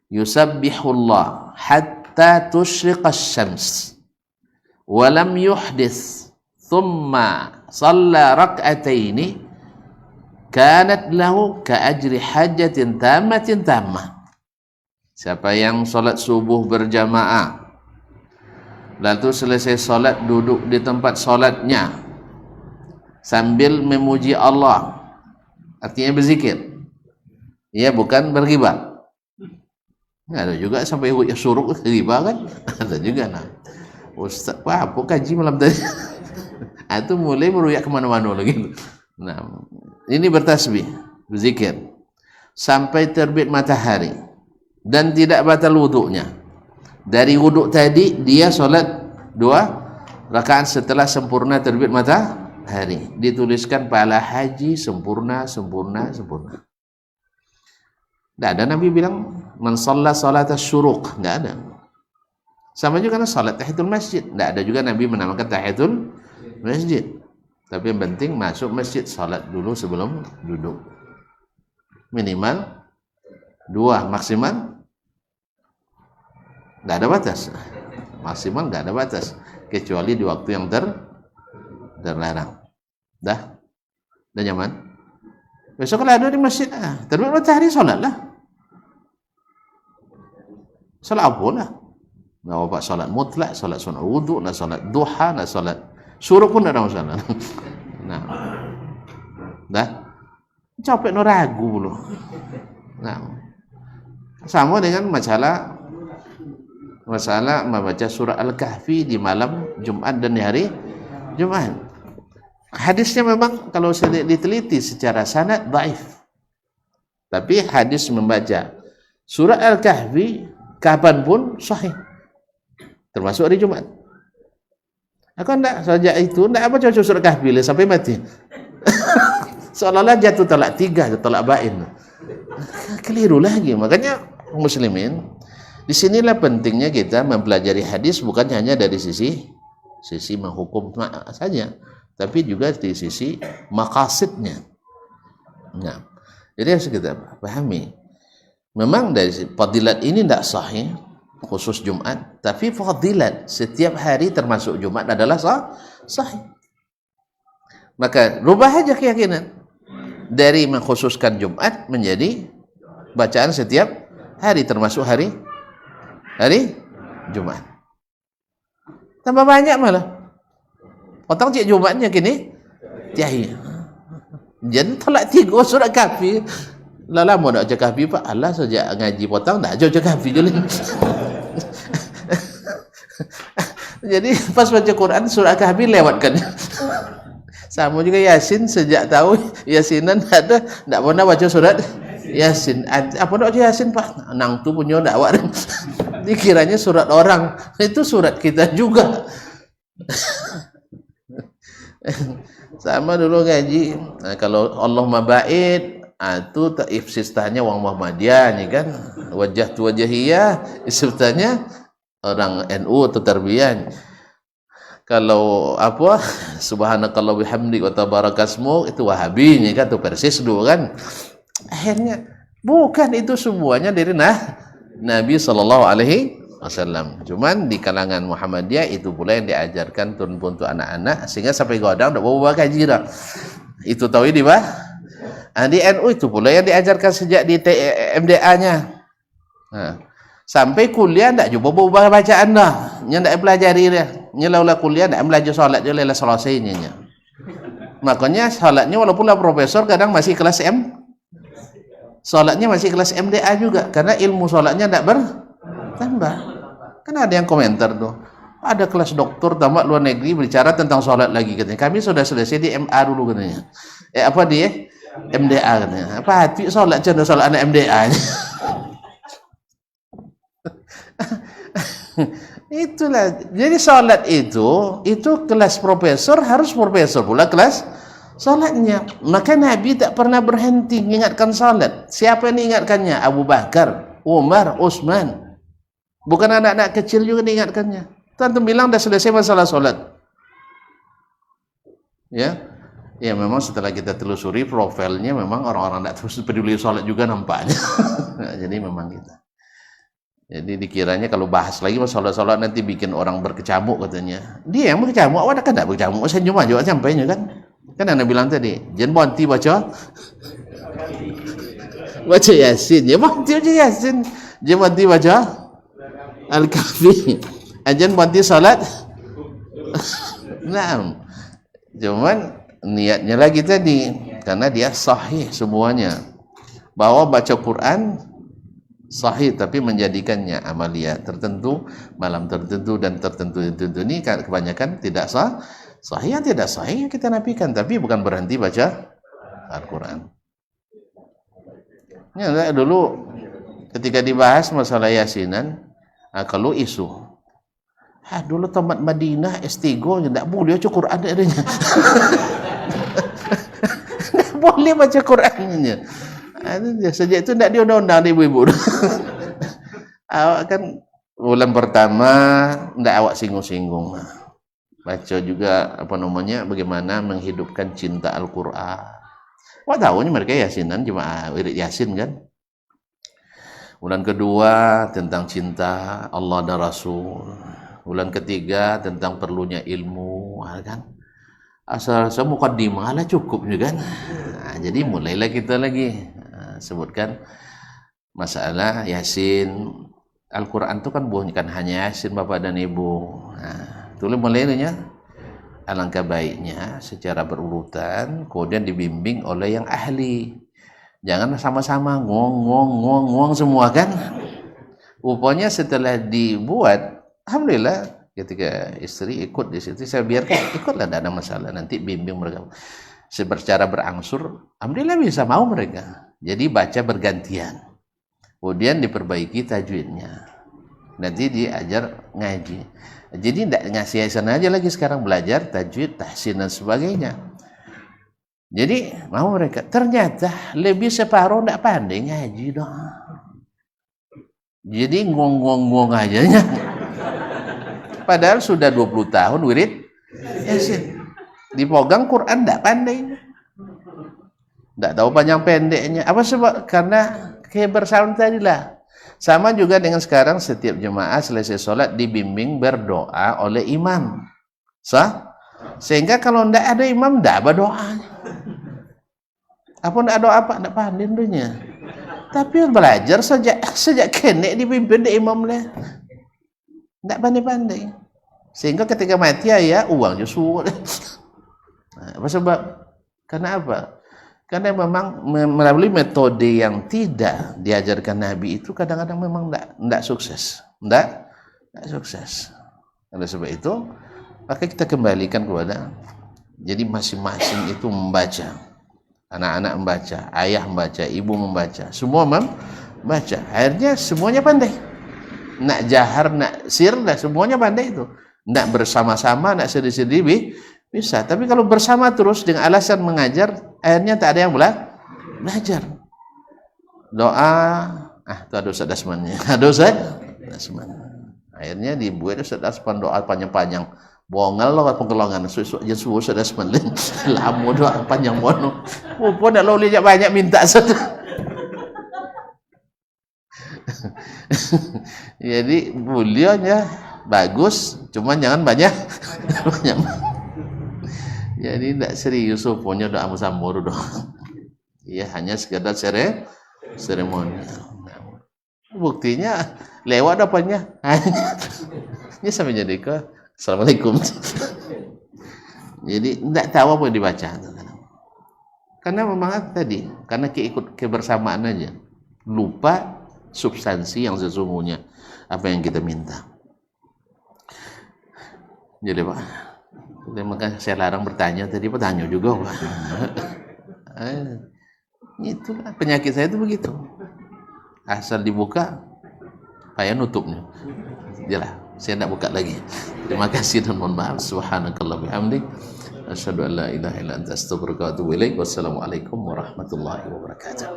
yusabbihu Allah hatta tushriqa asy-syams wa lam yuhdits thumma shalla rak'ataini kanat lahu ka ajri hajjatin tammatin tammah. Siapa yang solat subuh berjamaah, lalu selesai solat duduk di tempat solatnya sambil memuji Allah, artinya berzikir, ya bukan berghibah. Ada juga sampai suruk ghibah kan, ada juga. Nah, Ustaz, apa kaji malam tadi? Itu mulai meruyak kemana-mana lagi. Nah, ini bertasbih, berzikir sampai terbit matahari dan tidak batal wuduknya. Dari wuduk tadi dia solat 2 rakaat setelah sempurna terbit matahari, dituliskan pahala haji sempurna. Tidak ada Nabi bilang man shalla salat asyuruq, tidak ada. Sama juga dengan salat tahiyatul masjid, tidak ada juga Nabi menamakan tahiyatul masjid. Tapi yang penting masuk masjid, salat dulu sebelum duduk, minimal 2, maksimal nggak ada batas, maksimal nggak ada batas, kecuali di waktu yang terlarang. Dah nyaman. Besok kalau ada di masjid, terbit matahari salatlah. Salat apa lah? Nggak apa salat mutlak, salat sunat wudhu, nak salat duha, nak salat suruh pun tidak ada masalah. Nah, dah capek no ragu dulu. Nah, sama dengan masalah membaca surah Al-Kahfi di malam Jumat dan di hari Jumat. Hadisnya memang kalau diteliti secara sanad dhaif. Tapi hadis membaca surah Al-Kahfi kapanpun sahih. Termasuk hari Jumat. Aku enggak saja itu, enggak apa cocok surah Kahfi sampai mati. Seolah-olah jatuh talak 3, talak bain. Keliru lagi. Makanya muslimin, disinilah pentingnya kita mempelajari hadis bukan hanya dari sisi menghukum saja, tapi juga di sisi maqasidnya. Nah, jadi harus kita pahami. Memang dari fadilat ini tidak sahih khusus Jumat, tapi fadilat setiap hari termasuk Jumat adalah sahih. Maka rubah aja keyakinan dari mengkhususkan Jumat menjadi bacaan setiap hari termasuk hari Jumat. Tambah banyak malah. Potong cik Jumatnya kini jahil. Jadi tolak 3 surah Kahfi. Lala mau nak baca Kahfi Pak, Allah sejak ngaji potong dah baca Kahfi je. Jadi pas baca Quran surah Kahfi lewatkan. Sama juga Yasin, sejak tahu Yasinan ada tidak pernah baca surat Yasin. Apa nak baca Yasin Pak? Nang tu punya dakwah. Dikiranya surat orang, itu surat kita juga. Sama dulu ngaji. Nah, kalau Allah mabait, itu istiftahnya orang Muhammadiyah ni kan. Wajah tu wajahiyah, istiftahnya orang NU atau tarbiyah. Kalau apa subhanakallah bihamdi wa tabarakasmu itu Wahabi ni kan, tu persis dulu kan. Akhirnya bukan itu semuanya dari Nabi sallallahu alaihi wasallam. Cuman di kalangan Muhammadiyah itu pula yang diajarkan turun pun untuk anak-anak sehingga sampai godang dak bawa kaji dah. Itu tahu di bah. Di NU itu pula yang diajarkan sejak di MDA-nya. Nah, sampai kuliah ndak juga bawa bacaan dah. Nya ndak pelajari dia. Nya laula kuliah ndak belajar salat je lelah selesainya nya. Makanya salatnya walaupun lah profesor kadang masih kelas M. Salatnya masih kelas MDA juga karena ilmu salatnya ndak bertambah. Kan ada yang komentar tuh. Ada kelas doktor tamat luar negeri bicara tentang salat lagi katanya. Kami sudah selesai di MA dulu katanya. Apa dia? MDA katanya. Apa hati salat cenah salat anak MDA. Itulah. Jadi salat itu kelas profesor harus profesor pula kelas salatnya. Maka Nabi tak pernah berhenti mengingatkan salat. Siapa yang diingatkannya? Abu Bakar, Umar, Utsman. Bukan anak-anak kecil juga diingatkannya. Tentu bilang dah selesai masalah salat. Ya. Ya memang setelah kita telusuri profilnya memang orang-orang tak peduli salat juga nampaknya. Jadi memang kita. Jadi dikiranya kalau bahas lagi masalah salat nanti bikin orang berkecamuk katanya. Dia yang berkecamuk, awak kan tak berkecamuk, senyum aja sampainya kan. Kan Anda bilang tadi, jangan bonti baca Yasin, ya bonti baca Yasin. Jangan bonti baca Al-Kahfi. Jangan bonti salat. Nah, cuman niatnya lagi tadi karena dia sahih semuanya. Bahwa baca Quran sahih tapi menjadikannya amalia tertentu, malam tertentu dan tertentu ini kebanyakan tidak sah. Sahih yang tidak sahih kita nafikan, tapi bukan berhenti baca Al-Quran. Ya, dulu ketika dibahas masalah Yasinan, kalau isu, dulu tamat Madinah S3 tidak boleh baca Quran adanya. Tidak boleh baca Qurannya. Sejak itu tidak diundang-undang di ibu-ibu. Awak kan bulan pertama tidak awak singgung-singgung. Baca juga apa namanya bagaimana menghidupkan cinta Al-Quran. Wah tahunya mereka Yasinan cuma wirid Yasin kan. Bulan kedua tentang cinta Allah dan Rasul. Bulan ketiga tentang perlunya ilmu kan. Asal-asal mukaddimah lah cukup juga kan. Jadi mulailah kita lagi sebutkan masalah Yasin. Al-Quran itu kan bukan hanya Yasin Bapak dan Ibu. Tulis mulainya alangkah baiknya secara berurutan kemudian dibimbing oleh yang ahli. Jangan sama-sama ngong semua kan. Rupanya setelah dibuat, alhamdulillah ketika istri ikut di situ saya biarkan ikutlah, tidak ada masalah, nanti bimbing mereka. Secara berangsur, alhamdulillah bisa mau mereka. Jadi baca bergantian. Kemudian diperbaiki tajwidnya. Nanti diajar ngaji. Jadi tidak ngasih sana aja lagi sekarang belajar tajwid, tahsin dan sebagainya. Jadi mau mereka ternyata lebih separuh tidak pandai ngaji dong. Jadi ngong aja. Padahal sudah 20 tahun wirid Yasin. Dipegang Quran tidak pandai. Tidak tahu panjang pendeknya. Apa sebab? Karena kebersamaan tadilah. Sama juga dengan sekarang setiap jemaah selesai sholat dibimbing berdoa oleh imam. Sah? Sehingga kalau tidak ada imam, tidak berdoa. Apa tidak doa apa? Tidak pandai dunia. Tapi belajar sejak kenek dipimpin di imam lah. Tidak pandai-pandai. Sehingga ketika mati ya uang justru. Apa sebab? Karena apa? Karena memang melalui metode yang tidak diajarkan Nabi itu kadang-kadang memang tidak sukses. Tidak sukses. Oleh sebab itu, maka kita kembalikan kepada, jadi masing-masing itu membaca. Anak-anak membaca, ayah membaca, ibu membaca, semua membaca. Akhirnya semuanya pandai. Nak jahar, nak sir, semuanya pandai itu. Nak bersama-sama, nak sedih-sedih bisa. Tapi kalau bersama terus dengan alasan mengajar, akhirnya tak ada yang belajar. Doa, itu ada Ustaz Dasmannya. Ada Ustaz Dasman. Akhirnya dibuat Ustaz Dasman doa panjang-panjang. Bongal lo pengkelongan susuk je suruh Ustaz Dasman. Lama doa panjang mono. Pun nak lo lihat banyak minta satu. Jadi mulianya bagus, cuman jangan banyak. Jadi tidak serius punya doa musamur doa. Ya hanya sekedar seremoni. Buktinya lewat apanya? Ini sampai jadi ke Assalamualaikum. Jadi tidak tahu apa yang dibaca. Karena memang tadi, karena keikut kebersamaan aja, lupa substansi yang sesungguhnya apa yang kita minta. Jadi Pak, maka saya larang bertanya tadi, bertanya juga Pak. Itulah penyakit saya itu begitu. Asal dibuka, payah nutupnya. Jelah, saya tidak buka lagi. Terima kasih dan mohon maaf. Subhanakallah bihamdik. Asyhadu an la ilaha illa anta astaghfiruka wa atubu ilaik. Wassalamualaikum warahmatullahi wabarakatuh.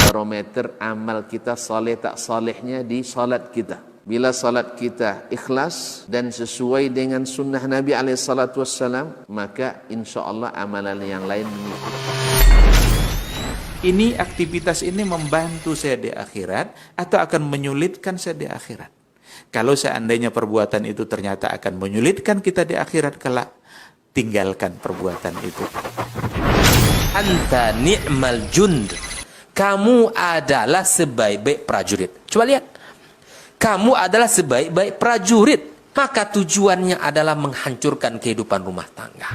Barometer amal kita saleh tak salehnya di salat kita. Bila salat kita ikhlas dan sesuai dengan sunnah Nabi SAW, maka insya Allah amalan yang lain mengikut. Ini aktivitas ini membantu saya di akhirat atau akan menyulitkan saya di akhirat. Kalau seandainya perbuatan itu ternyata akan menyulitkan kita di akhirat kelak, tinggalkan perbuatan itu. Anta ni'mal jund. Kamu adalah sebaik-baik prajurit. Coba lihat. Kamu adalah sebaik-baik prajurit. Maka tujuannya adalah menghancurkan kehidupan rumah tangga.